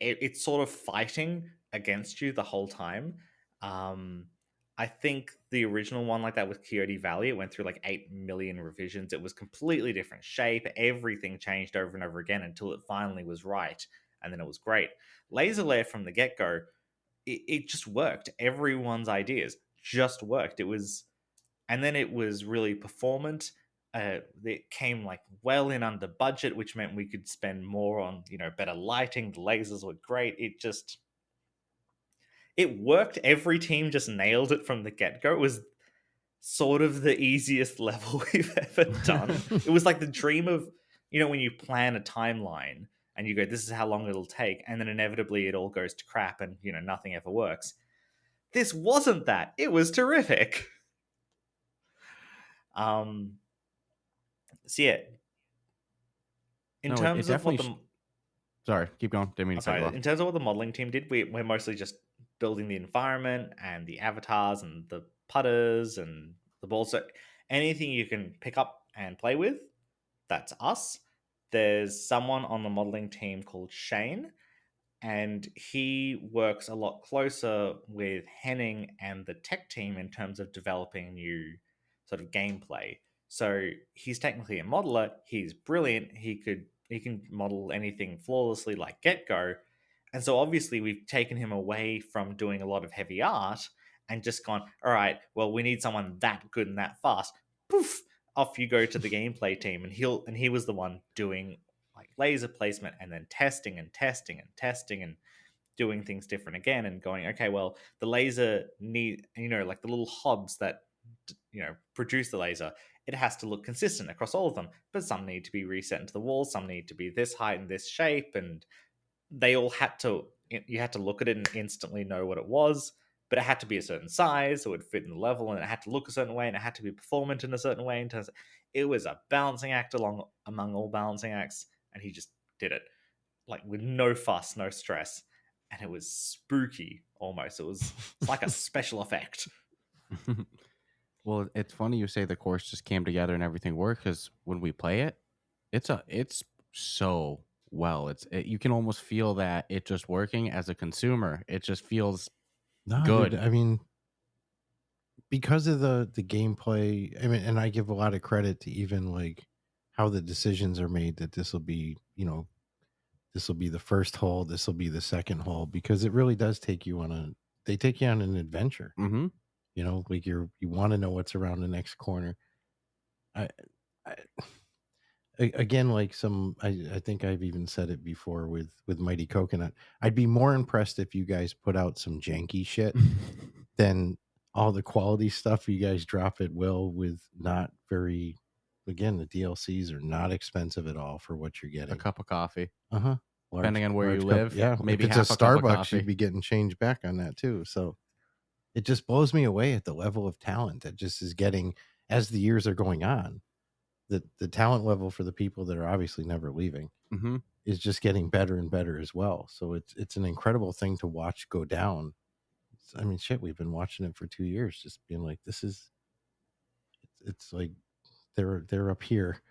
it's sort of fighting against you the whole time. I think the original one like that with Coyote Valley, it went through like 8 million revisions. It was completely different shape. Everything changed over and over again until it finally was right. And then it was great. Laser Lair from the get-go, it just worked. Everyone's ideas just worked. And then it was really performant. It came like well in under budget, which meant we could spend more on, better lighting. The lasers were great. It worked. Every team just nailed it from the get-go. It was sort of the easiest level we've ever done. It was like the dream of, when you plan a timeline and you go, this is how long it'll take, and then inevitably it all goes to crap and, nothing ever works. This wasn't that. It was terrific. So yeah. In terms of what the... Sorry, keep going. Didn't mean to cut you off. In terms of what the modeling team did, we're mostly just building the environment and the avatars and the putters and the balls. So anything you can pick up and play with, that's us. There's someone on the modeling team called Shane, and he works a lot closer with Henning and the tech team in terms of developing new sort of gameplay. So he's technically a modeler. He's brilliant. He can model anything flawlessly like Get-Go. And so obviously we've taken him away from doing a lot of heavy art and just gone, all right, well, we need someone that good and that fast. Poof, off you go to the gameplay team. And he was the one doing like laser placement and then testing and doing things different again and going, okay, well, the laser need, like the little hobs that, produce the laser, it has to look consistent across all of them, but some need to be reset into the wall, some need to be this height and this shape, and they all you had to look at it and instantly know what it was, but it had to be a certain size, so it would fit in the level, and it had to look a certain way, and it had to be performant in a certain way. It was a balancing act among all balancing acts, and he just did it, like with no fuss, no stress, and it was spooky almost. It's like a special effect. Well, it's funny you say the course just came together and everything worked, because when we play it, it's so well. You can almost feel that it just working as a consumer. It just feels good. Dude, I mean, because of the gameplay, I mean, and I give a lot of credit to even like how the decisions are made that this will be, this will be the first hole, this will be the second hole, because it really does take you on an adventure. Mm-hmm. Like you want to know what's around the next corner. Again, like I think I've even said it before with Mighty Coconut. I'd be more impressed if you guys put out some janky shit than all the quality stuff you guys drop at will with not very. Again, the DLCs are not expensive at all for what you're getting. A cup of coffee. Uh-huh. Depending on where you live. Yeah, maybe if it's half a a cup of Starbucks, coffee. you'd be getting change back on that too. So it just blows me away at the level of talent that just is getting as the years are going on. The talent level for the people that are obviously never leaving is just getting better and better as well. So it's an incredible thing to watch go down. I mean, shit, we've been watching it for 2 years, just being like, it's like they're up here,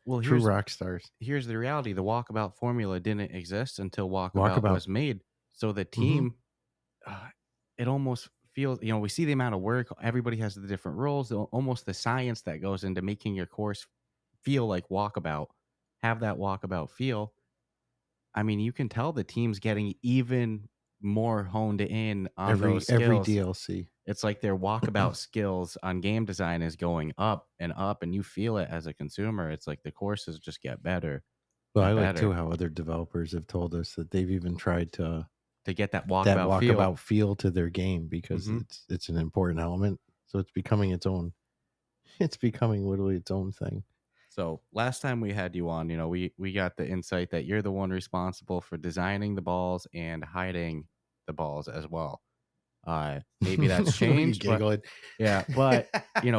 Well, true rock stars. Here's the reality: the Walkabout formula didn't exist until Walkabout was made. So the team, it almost feels, we see the amount of work. Everybody has the different roles, almost the science that goes into making your course feel like Walkabout, have that Walkabout feel. I mean, you can tell the team's getting even more honed in on those every skills. DLC. It's like their Walkabout skills on game design is going up, and you feel it as a consumer. It's like the courses just get better Well, I and like too better how other developers have told us that they've even tried to to get that that Walkabout feel. walkabout feel to their game because Mhm. it's an important element. So it's becoming its own. It's becoming literally its own thing. So last time we had you on, we got the insight that you're the one responsible for designing the balls and hiding the balls as well. Maybe that's Look at you changed, but giggling. yeah, but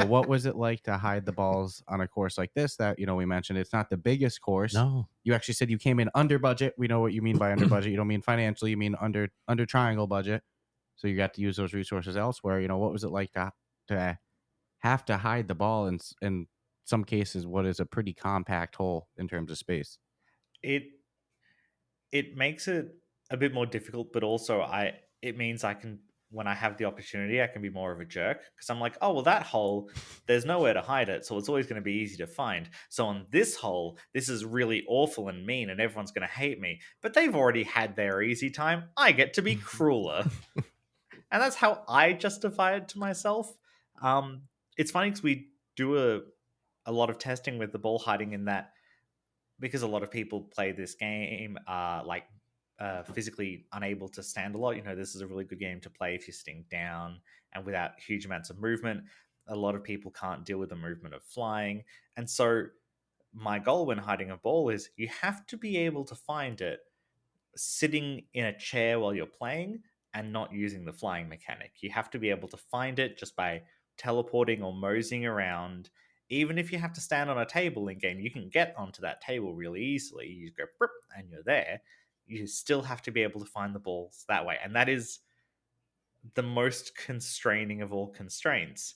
what was it like to hide the balls on a course like this that, we mentioned it's not the biggest course. No, You actually said you came in under budget. We know what you mean by under budget. You don't mean financially, you mean under triangle budget. So you got to use those resources elsewhere. What was it like to have to hide the ball in some cases what is a pretty compact hole in terms of space? it it makes it a bit more difficult, but also it means I can, when I have the opportunity, I can be more of a jerk because I'm like, oh well, that hole, there's nowhere to hide it, so it's always going to be easy to find. So on this hole, this is really awful and mean, and everyone's going to hate me. But they've already had their easy time. I get to be crueler, and that's how I justify it to myself. Um, it's funny because we do a lot of testing with the ball hiding in that, because a lot of people play this game physically unable to stand a lot. This is a really good game to play if you're sitting down and without huge amounts of movement. A lot of people can't deal with the movement of flying. And so my goal when hiding a ball is you have to be able to find it sitting in a chair while you're playing and not using the flying mechanic. You have to be able to find it just by teleporting or moseying around. Even if you have to stand on a table in game, you can get onto that table really easily. You just go "Burp," and you're there. You still have to be able to find the balls that way. And that is the most constraining of all constraints.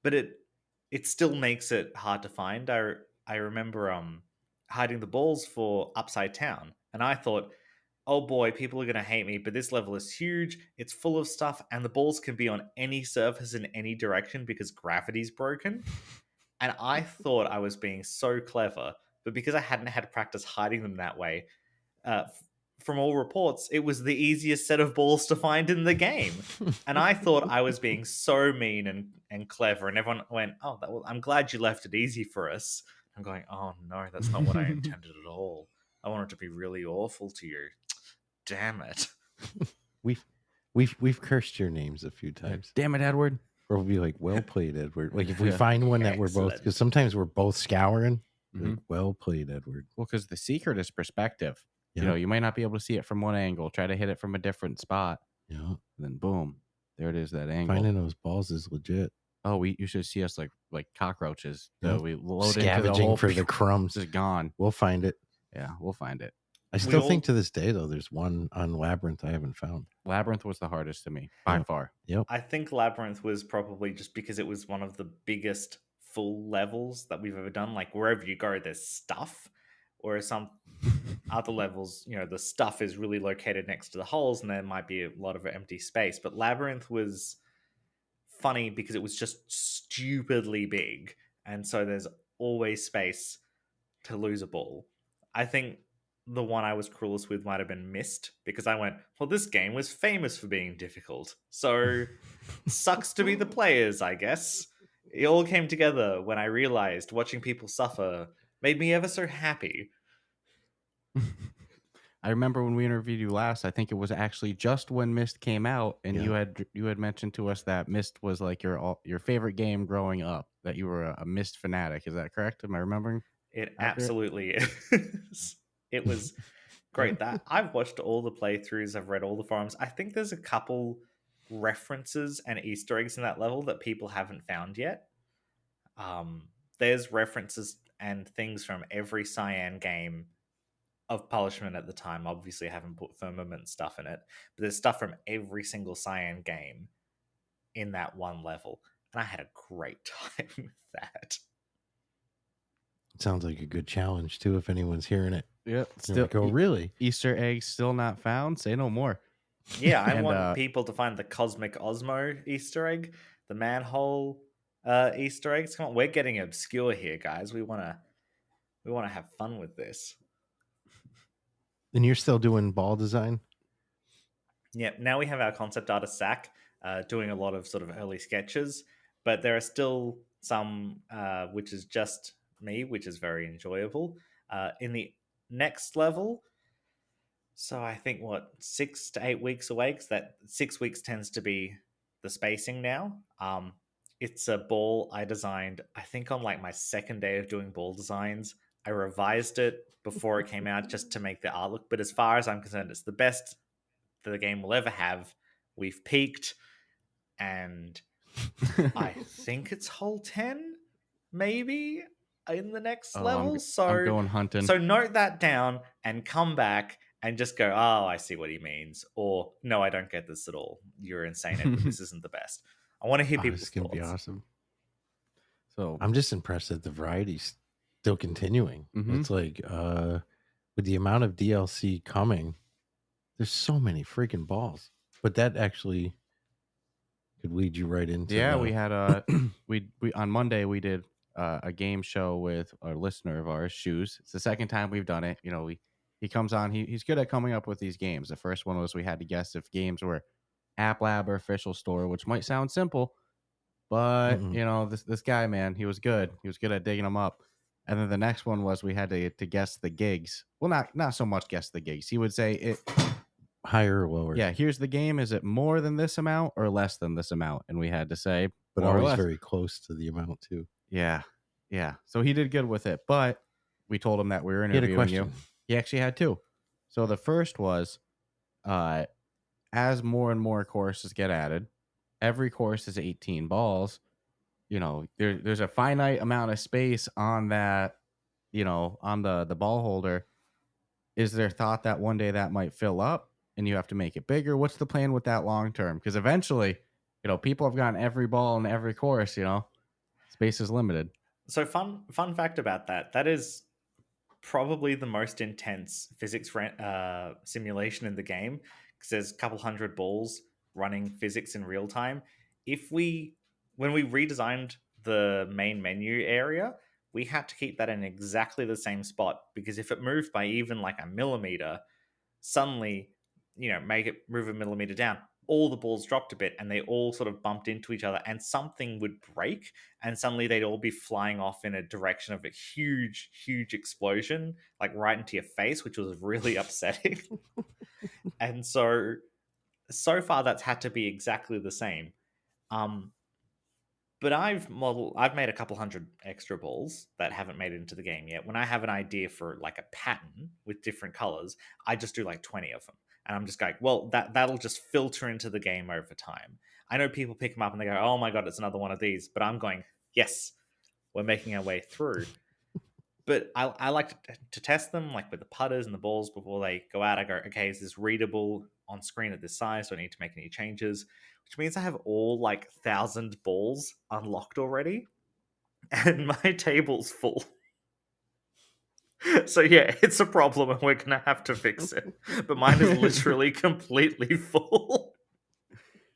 But it still makes it hard to find. I remember hiding the balls for Upside Town, and I thought, oh boy, people are going to hate me, but this level is huge. It's full of stuff, and the balls can be on any surface in any direction because gravity's broken. And I thought I was being so clever, but because I hadn't had practice hiding them that way, from all reports, it was the easiest set of balls to find in the game. And I thought I was being so mean and clever, and everyone went, oh, well, I'm glad you left it easy for us. I'm going, oh no, that's not what I intended at all. I wanted to be really awful to you. Damn it. we've cursed your names a few times. Damn it, Edward. Or we'll be like, well played, Edward. Like if we find one that we're both, Excellent. because sometimes we're both scouring. Mhm. Like, well played, Edward. Well, because the secret is perspective. Yeah. You might not be able to see it from one angle. Try to hit it from a different spot. Yeah. And then boom, there it is, that angle. Finding those balls is legit. Oh, you should see us like cockroaches. Yep. We load Scavenging into the hole for the crumbs. Just gone. We'll find it. Yeah, we'll find it. I still think to this day, though, there's one on Labyrinth I haven't found. Labyrinth was the hardest to me by far. Yep. I think Labyrinth was probably just because it was one of the biggest full levels that we've ever done. Like wherever you go, there's stuff. Whereas some other levels, the stuff is really located next to the holes and there might be a lot of empty space. But Labyrinth was funny because it was just stupidly big. And so there's always space to lose a ball. I think the one I was cruelest with might have been Mist because I went, well, this game was famous for being difficult. So sucks to be the players, I guess. It all came together when I realized watching people suffer made me ever so happy. I remember when we interviewed you last, I think it was actually just when Myst came out, and you had mentioned to us that Myst was like your favorite game growing up, that you were a Myst fanatic. Is that correct? Am I remembering? It accurate? absolutely is. It was great. That I've watched all the playthroughs, I've read all the forums. I think there's a couple references and Easter eggs in that level that people haven't found yet. There's references and things from every Cyan game of Polishment at the time. Obviously, I haven't put Firmament stuff in it, but there's stuff from every single Cyan game in that one level, and I had a great time with that. Sounds like a good challenge too. If anyone's hearing it, Yeah. still go really Easter eggs still not found. Say no more. Yeah, I And want people to find the Cosmic Osmo Easter egg, the manhole Easter eggs. Come on, we're getting obscure here, guys. We wanna have fun with this. And you're still doing ball design? Yeah, now we have our concept artist Zach doing a lot of sort of early sketches, but there are still some which is just me, which is very enjoyable. In the next level, so I think what 6 to 8 weeks away, because that 6 weeks tends to be the spacing now. It's a ball I designed, I think on like my second day of doing ball designs. I revised it before it came out just to make the art look. But as far as I'm concerned, it's the best that the game will ever have. We've peaked, and I think it's hole 10, maybe in the next oh, level. I'm So going hunting. so note that down and come back and just go, oh, I see what he means. Or no, I don't get this at all. You're insane, Edward. This isn't the best. I want to hear Oh, people's this is gonna be thoughts. awesome. So I'm just impressed that the variety's still continuing. Mhm. It's like with the amount of DLC coming, there's so many freaking balls. But that actually could lead you right into yeah, the we had we on Monday we did a game show with a listener of ours, Shoes. It's the second time we've done it. You know, he comes on. He's good at coming up with these games. The first one was we had to guess if games were App Lab or official store, which might sound simple, but Mm-mm. you know this guy, man, he was good. He was good at digging them up. And then the next one was we had to guess the gigs. Well, not so much guess the gigs. He would say it. higher or lower. Yeah, here's the game. Is it more than this amount or less than this amount? And we had to say But more or always less. very close to the amount too. Yeah, yeah. So he did good with it, but we told him that we were He had a interviewing you. question. He actually had two. So the first was, as more and more courses get added, every course is 18 balls. You know, there's a finite amount of space on that. You know, on the ball holder. Is there thought that one day that might fill up and you have to make it bigger? What's the plan with that long term? Because eventually, you know, people have gotten every ball in every course. You know, space is limited. So fun fact about that. That is probably the most intense physics simulation in the game, because there's a couple hundred balls running physics in real time. When we redesigned the main menu area, we had to keep that in exactly the same spot, because if it moved by even like a millimeter, suddenly, make it move a millimeter down, all the balls dropped a bit and they all sort of bumped into each other and something would break, and suddenly they'd all be flying off in a direction of a huge explosion, like right into your face, which was really upsetting. And so far that's had to be exactly the same. But I've made a couple hundred extra balls that haven't made it into the game yet. When I have an idea for like a pattern with different colors, I just do like 20 of them. And I'm just going, well, that'll just filter into the game over time. I know people pick them up and they go, oh my God, it's another one of these. But I'm going, yes, we're making our way through. But I like to test them, like with the putters and the balls before they go out. I go, okay, is this readable on screen at this size? Do I need to make any changes? Which means I have all like 1,000 balls unlocked already, and my table's full. So yeah, it's a problem, and we're gonna have to fix it. But mine is literally completely full.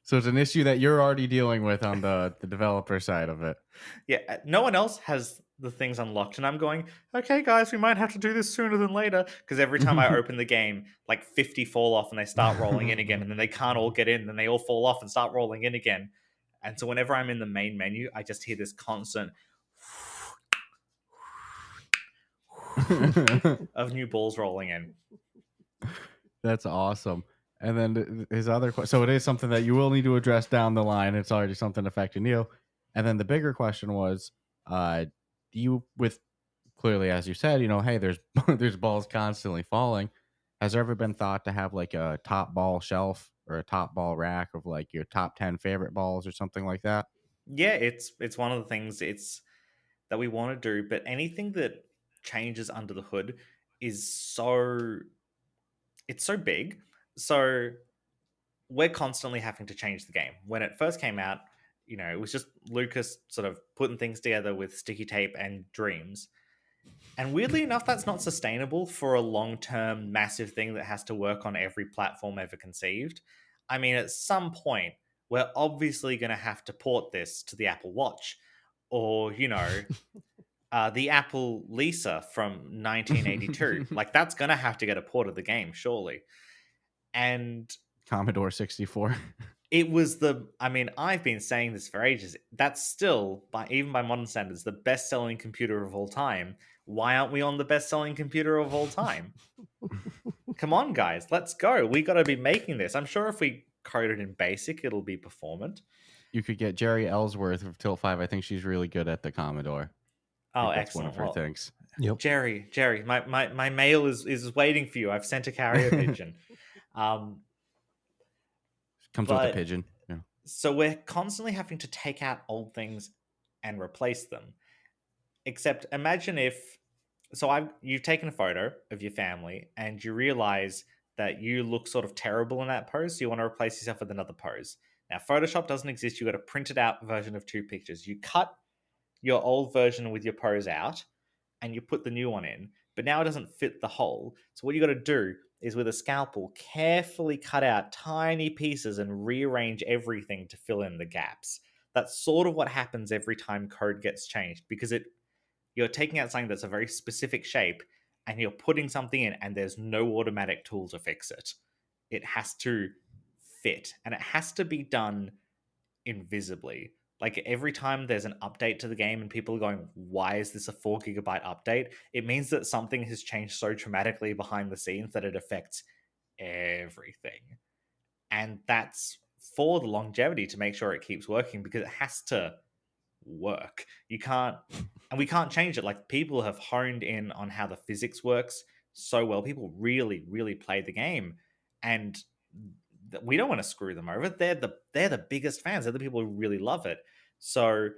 So it's an issue that you're already dealing with on the developer side of it. Yeah, no one else has the things unlocked, and I'm going, okay, guys, we might have to do this sooner than later, because every time I open the game, like 50 fall off and they start rolling in again, and then they can't all get in, then they all fall off and start rolling in again. And so whenever I'm in the main menu, I just hear this constant of new balls rolling in. That's awesome. And then his other question. So it is something that you will need to address down the line. It's already something affecting you. And then the bigger question was, you with clearly, as you said, you know, hey, there's there's balls constantly falling. Has there ever been thought to have like a top ball shelf or a top ball rack of like your top 10 favorite balls or something like that? Yeah, it's one of the things that we want to do, but anything that changes under the hood is so big. So we're constantly having to change the game. When it first came out, it was just Lucas sort of putting things together with sticky tape and dreams. And weirdly enough, that's not sustainable for a long-term massive thing that has to work on every platform ever conceived. I mean, at some point, we're obviously going to have to port this to the Apple Watch, or the Apple Lisa from 1982. Like, that's going to have to get a port of the game, surely. And Commodore 64. it was I've been saying this for ages. That's still, even by modern standards, the best-selling computer of all time. Why aren't we on the best-selling computer of all time? Come on, guys, let's go. We got to be making this. I'm sure if we code it in BASIC, it'll be performant. You could get Jerry Ellsworth of Tilt 5. I think she's really good at the Commodore. Oh, That's excellent. one of her things. Yep. Jerry, my mail is waiting for you. I've sent a carrier pigeon. Comes with a pigeon. Yeah. So we're constantly having to take out old things and replace them. Except imagine if, you've taken a photo of your family and you realize that you look sort of terrible in that pose, so you want to replace yourself with another pose. Now, Photoshop doesn't exist. You got a printed out version of two pictures. You cut your old version with your pose out and you put the new one in, but now it doesn't fit the hole. So what you got to do is, with a scalpel, carefully cut out tiny pieces and rearrange everything to fill in the gaps. That's sort of what happens every time code gets changed, because you're taking out something that's a very specific shape and you're putting something in, and there's no automatic tool to fix it. It has to fit, and it has to be done invisibly. Like, every time there's an update to the game and people are going, why is this a 4 GB update? It means that something has changed so dramatically behind the scenes that it affects everything. And that's for the longevity, to make sure it keeps working, because it has to work. We can't change it. Like, people have honed in on how the physics works so well. People really, really play the game, and we don't want to screw them over. They're the biggest fans. They're the people who really love it. So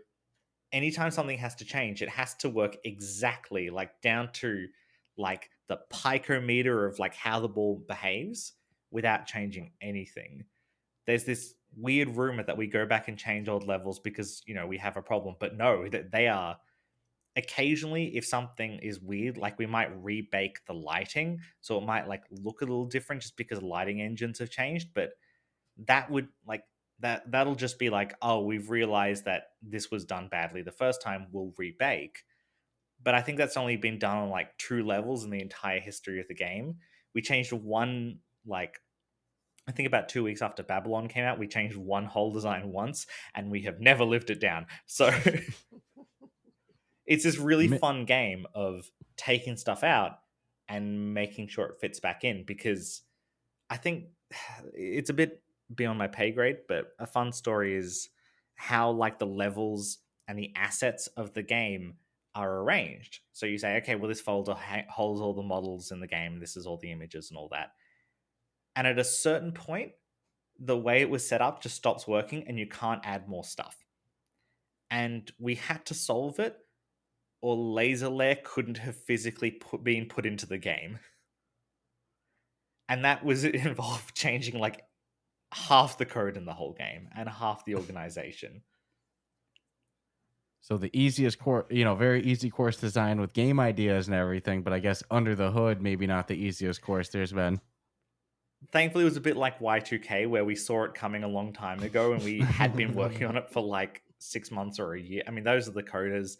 anytime something has to change, it has to work exactly, like, down to like the picometer of like how the ball behaves, without changing anything. There's this weird rumor that we go back and change old levels because we have a problem, but no, that they are, occasionally, if something is weird, like, we might rebake the lighting, so it might like look a little different just because lighting engines have changed. But that would like that'll just be like, oh, we've realized that this was done badly the first time, we'll rebake. But I think that's only been done on like 2 levels in the entire history of the game. We changed one, like, I think about 2 weeks after Babylon came out, we changed one whole design once, and we have never lived it down. So it's this really fun game of taking stuff out and making sure it fits back in, because I think it's a bit beyond my pay grade, but a fun story is how like the levels and the assets of the game are arranged. So you say, okay, well, this folder holds all the models in the game. This is all the images and all that. And at a certain point, the way it was set up just stops working and you can't add more stuff. And we had to solve it, or Laser Lair couldn't have physically been put into the game. And that was involved changing like half the code in the whole game and half the organization. So the easiest course, very easy course design with game ideas and everything, but I guess under the hood, maybe not the easiest course there's been. Thankfully, it was a bit like Y2K, where we saw it coming a long time ago and we had been working on it for like 6 months or a year. I mean, those are the coders.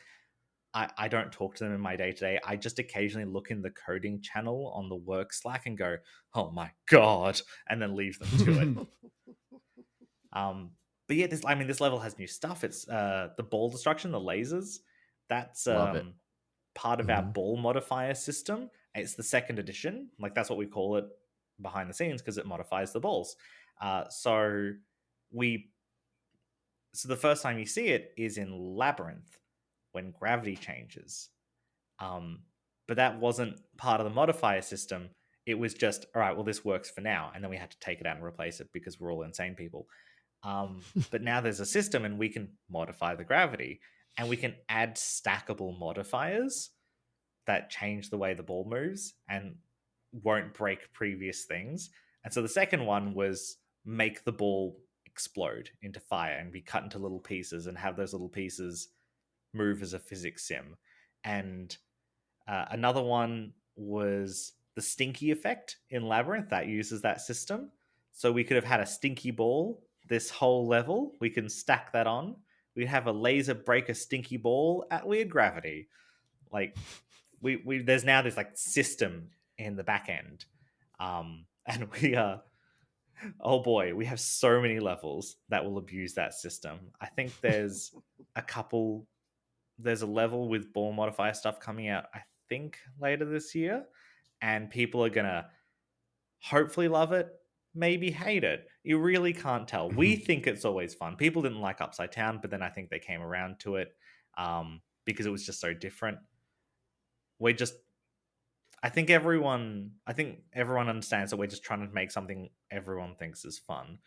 I don't talk to them in my day-to-day. I just occasionally look in the coding channel on the work Slack and go, oh my God, and then leave them to it. But yeah, this level has new stuff. It's the ball destruction, the lasers. That's part of our ball modifier system. It's the 2nd edition. Like, that's what we call it behind the scenes, because it modifies the balls. So the first time you see it is in Labyrinth, when gravity changes. But that wasn't part of the modifier system. It was just, all right, well, this works for now. And then we had to take it out and replace it because we're all insane people. But now there's a system and we can modify the gravity, and we can add stackable modifiers that change the way the ball moves and won't break previous things. And so the second one was make the ball explode into fire and be cut into little pieces and have those little pieces move as a physics sim. And Another one was the stinky effect in Labyrinth that uses that system. So we could have had a stinky ball this whole level. We can stack that on. We'd have a laser break a stinky ball at weird gravity. Like we there's now this like system in the back end. And we are oh boy, we have so many levels that will abuse that system. I think there's a couple there's a level with ball modifier stuff coming out, I think, later this year, and people are gonna hopefully love it, maybe hate it. You really can't tell. We think it's always fun. People didn't like Upside Down, but then I think they came around to it because it was just so different. We're just I think everyone understands that we're just trying to make something everyone thinks is fun,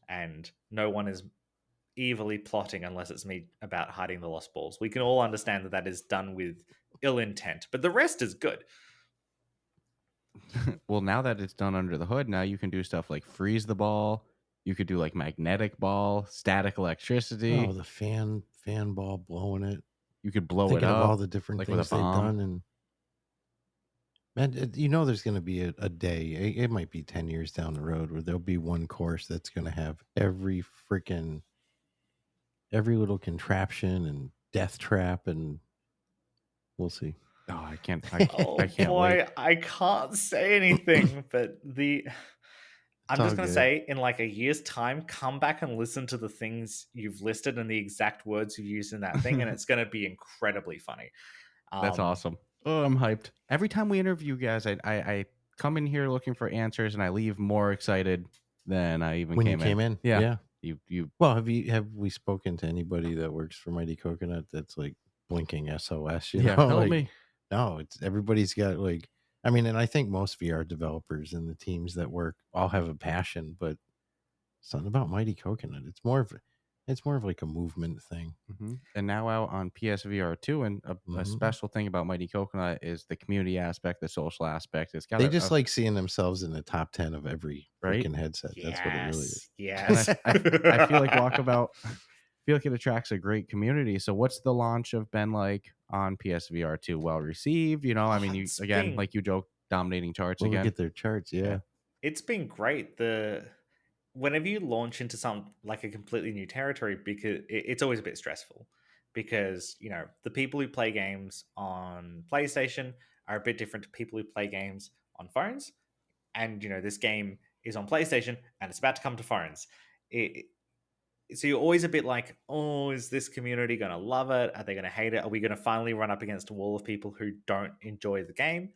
and no one is evilly plotting unless it's me about hiding the lost balls. We can all understand that that is done with ill intent, but the rest is good. Well, now that it's done under the hood, now you can do stuff like freeze the ball. You could do like magnetic ball, static electricity. Oh, the fan ball blowing it. You could blow Thinking it up of all the different like with a things they've bomb. done, and man, you know, there's going to be a day. It might be 10 years down the road where there'll be one course that's going to have every little contraption and death trap, and we'll see. Oh, I can't. Oh I can't boy, wait. I can't say anything, but I'm all just gonna good. say in like a year's time, come back and listen to the things you've listed and the exact words you've used in that thing, and it's gonna be incredibly funny. That's awesome. Oh, I'm hyped. Every time we interview guys, I come in here looking for answers, and I leave more excited than I even When came you came in, Yeah. yeah. You. Well, have we spoken to anybody that works for Mighty Coconut that's like blinking SOS? You Yeah, know, help like, me. no, it's everybody's got like, I mean, and I think most VR developers and the teams that work all have a passion, but something about Mighty Coconut, it's more of like a movement thing. And now out on PSVR 2, and a Mhm. special thing about Mighty Coconut is the community aspect, the social aspect. It's got They just like seeing themselves in the top 10 of every Right? freaking headset. That's what it really is. Yes. I feel like Walkabout. I feel like it attracts a great community. So, what's the launch of been like on PSVR 2? Well received, you know. I mean, you It's again, been- like you joke, dominating charts Well, again. look at their charts. Yeah. It's been great. Whenever you launch into some like a completely new territory, because it's always a bit stressful, because you know the people who play games on PlayStation are a bit different to people who play games on phones, and you know this game is on PlayStation and it's about to come to phones. So you're always a bit like, oh, is this community going to love it? Are they going to hate it? Are we going to finally run up against a wall of people who don't enjoy the game?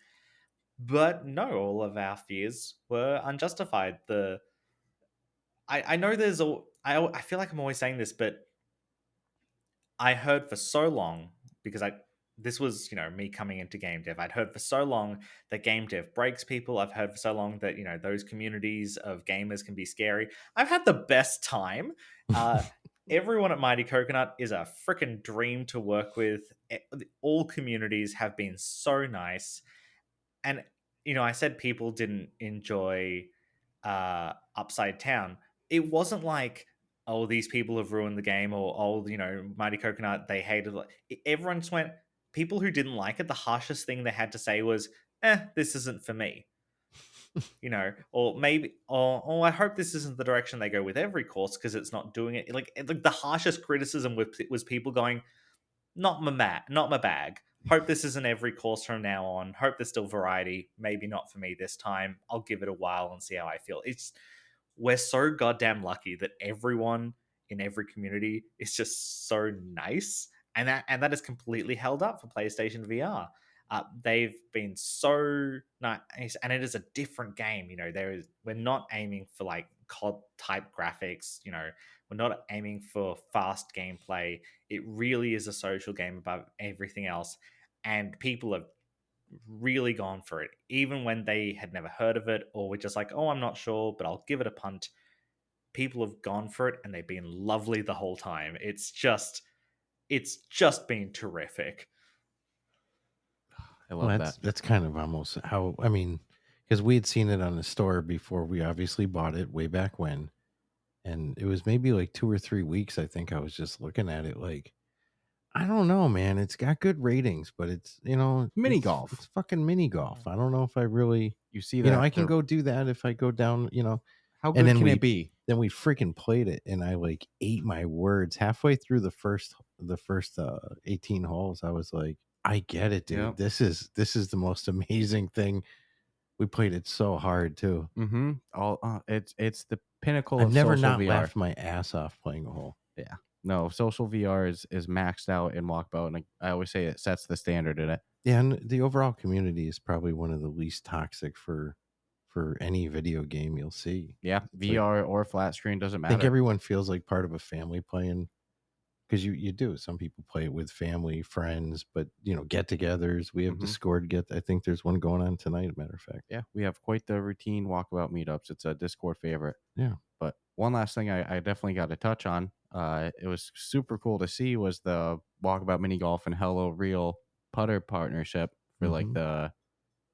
But no, all of our fears were unjustified. I know there's I feel like I'm always saying this, but I heard for so long, because this was, you know, me coming into game dev. I'd heard for so long that game dev breaks people. I've heard for so long that, you know, those communities of gamers can be scary. I've had the best time. Everyone at Mighty Coconut is a freaking dream to work with. All communities have been so nice. And, you know, I said people didn't enjoy Upside Down. It wasn't like, oh, these people have ruined the game, or oh, you know, Mighty Coconut, they hated it. Everyone just went, people who didn't like it, the harshest thing they had to say was, this isn't for me. You know, or maybe, oh, I hope this isn't the direction they go with every course because it's not doing it. Like the harshest criticism was people going, not my bag. Hope this isn't every course from now on. Hope there's still variety. Maybe not for me this time. I'll give it a while and see how I feel. We're so goddamn lucky that everyone in every community is just so nice, and that is completely held up for PlayStation VR. They've been so nice, and it is a different game. You know, we're not aiming for like COD type graphics. You know, we're not aiming for fast gameplay. It really is a social game above everything else, and people have really gone for it, even when they had never heard of it or were just like, oh, I'm not sure, but I'll give it a punt. People have gone for it and they've been lovely the whole time. It's just been terrific. I love that. That's kind of almost how, I mean, because we had seen it on the store before we obviously bought it way back when. And it was maybe like 2 or 3 weeks. I think I was just looking at it like, I don't know, man. It's got good ratings, but it's Mini it's, golf. It's fucking mini golf. I don't know if I really, You see I that can go do that if I go down, how and good can it be? then we freaking played it, and I like ate my words halfway through the first 18 holes. I was like, I get it, dude. Yep. This is the most amazing thing. We played it so hard too. Mm-hmm. It's the pinnacle I've of never social not VR. laughed my ass off playing a hole. Yeah. No, social VR is maxed out in Walkabout, and I always say it sets the standard in it. Yeah, and the overall community is probably one of the least toxic for any video game you'll see. Yeah, It's VR or flat screen doesn't I think matter. everyone feels like part of a family playing, because you do. Some people play it with family, friends, but get-togethers. We have Mhm. Discord I think there's one going on tonight. Matter of fact, Yeah, we have quite the routine Walkabout meetups. It's a Discord favorite. yeah. But one last thing I definitely got to touch on, it was super cool to see, was the Walkabout Mini Golf and Hello Real putter partnership for like Mhm.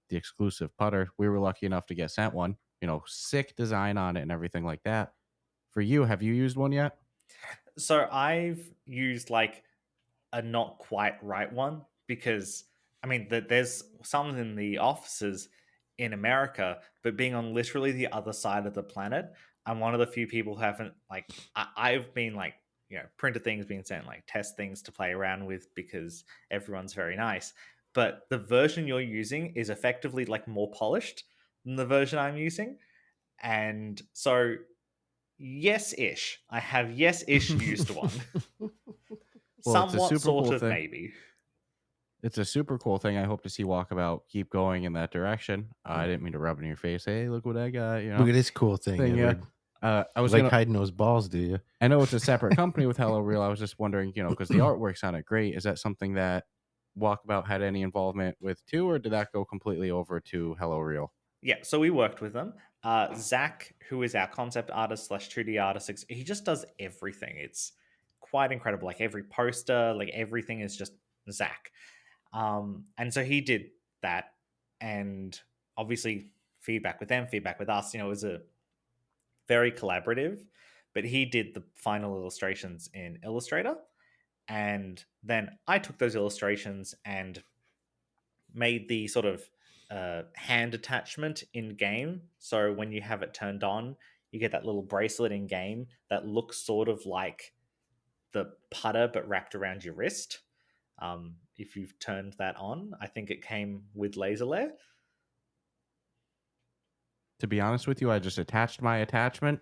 the exclusive putter. We were lucky enough to get sent one. Sick design on it and everything like that. For you, have you used one yet? So I've used like a not quite right one because I mean there's some in the offices in America, but being on literally the other side of the planet, I'm one of the few people who haven't like I've been like printed things being sent like test things to play around with because everyone's very nice. But the version you're using is effectively like more polished than the version I'm using, and so yes-ish. I have yes-ish used one. Well, it's a Somewhat, super sort cool of, thing. maybe. It's a super cool thing. I hope to see Walkabout keep going in that direction. I didn't mean to rub it in your face. Hey, look what I got. Look at this cool thing, yeah. Edward. I was like gonna. hiding those balls, do you? I know it's a separate company with Hello Real. I was just wondering, because the artwork sounded great. Is that something that Walkabout had any involvement with too, or did that go completely over to Hello Real? Yeah, so we worked with them. Zach, who is our concept artist slash 2D artist, he just does everything. It's quite incredible. Like every poster, like everything is just Zach. And so he did that, and obviously feedback with them, feedback with us. It was a very collaborative. But he did the final illustrations in Illustrator, and then I took those illustrations and made the sort of hand attachment in game. So when you have it turned on, you get that little bracelet in game that looks sort of like the putter but wrapped around your wrist. If you've turned that on, I think it came with Laser Lair. To be honest with you, I just attached my attachment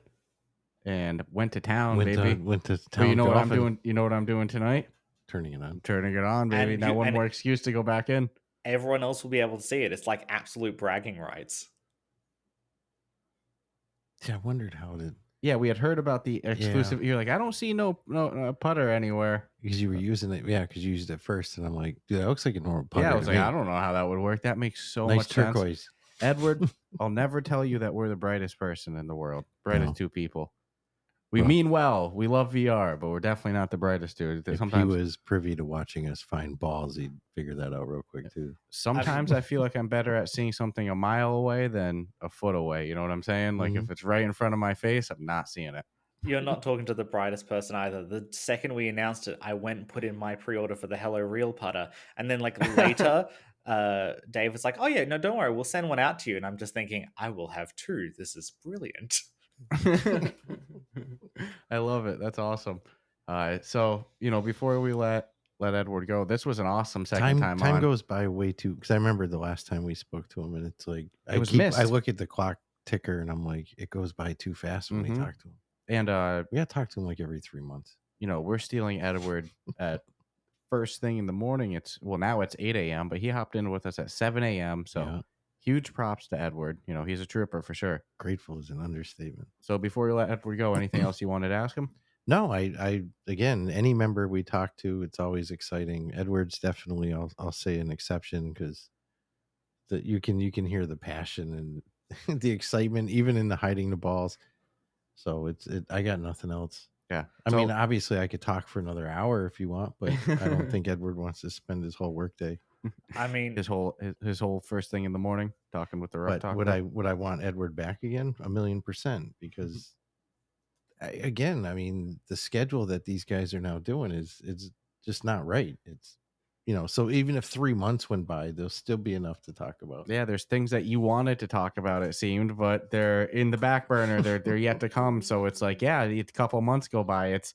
and went to town, Went baby. to But town. you know what I'm doing? You know what I'm doing tonight? Turning it on. I'm turning it on, baby. And Now one and more excuse to go back in. everyone else will be able to see it. It's like absolute bragging rights. Yeah, I wondered how did. Yeah, we had heard about the exclusive. You're like, I don't see no putter anywhere. Because you were using it, because you used it first, and I'm like, dude, that looks like a normal putter. Yeah, I was to like, me. I don't know how that would work. That makes so Nice much sense. turquoise. Edward, I'll never tell you that we're the brightest person in the world. Brightest No. two people. We mean well. We love VR, but we're definitely not the brightest dude. If he was privy to watching us find balls, he'd figure that out real quick too. Sometimes I feel like I'm better at seeing something a mile away than a foot away. You know what I'm saying? Like if it's right in front of my face, I'm not seeing it. You're not talking to the brightest person either. The second we announced it, I went and put in my pre-order for the Hello Real putter. And then like later, Dave was like, oh yeah, no, don't worry. We'll send one out to you. And I'm just thinking, I will have two. This is brilliant. I love it. That's awesome. So, before we let Edward go, this was an awesome second time Time on. goes by way too, because I remember the last time we spoke to him, and it's like It was missed. I look at the clock ticker, and I'm like, it goes by too fast when we talk to him. And we got to talk to him like every 3 months. We're stealing Edward at first thing in the morning. Now it's 8 a.m., but he hopped in with us at 7 a.m. So huge props to Edward. He's a trooper for sure. Grateful is an understatement. So before we let Edward go, anything else you wanted to ask him? No, I again, any member we talk to, it's always exciting. Edward's definitely, I'll say, an exception, because you can hear the passion and the excitement, even in the hiding the balls. So I got nothing else. Yeah. I mean, obviously I could talk for another hour if you want, but I don't think Edward wants to spend his whole workday. I mean, his whole first thing in the morning talking with the Ruff Talk. Would I want Edward back again? 1,000,000%, because again, I mean, the schedule that these guys are now doing is just not right. It's, so even if 3 months went by, there'll still be enough to talk about. Yeah, there's things that you wanted to talk about, it seemed, but they're in the back burner. They're yet to come. So it's like, yeah, a couple months go by. It's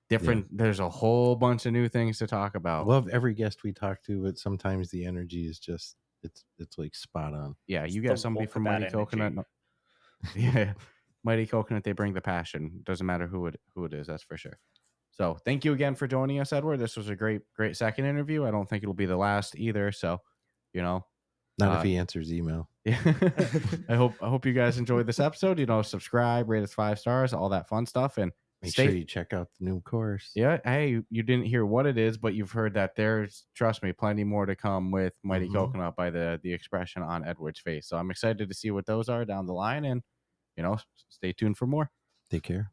different. Yeah. There's a whole bunch of new things to talk about. Love every guest we talk to, but sometimes the energy is just it's like spot on. Yeah, you get somebody from Mighty Coconut. Yeah, Mighty Coconut. They bring the passion. Doesn't matter who it is. That's for sure. So thank you again for joining us, Edward. This was a great second interview. I don't think it'll be the last either. So, not if he answers email. Yeah. I hope you guys enjoyed this episode. Subscribe, rate us 5 stars, all that fun stuff, and make sure you check out the new course. Yeah. Hey, you didn't hear what it is, but you've heard that there's, trust me, plenty more to come with Mighty Coconut by the expression on Edward's face. So I'm excited to see what those are down the line, and stay tuned for more. Take care.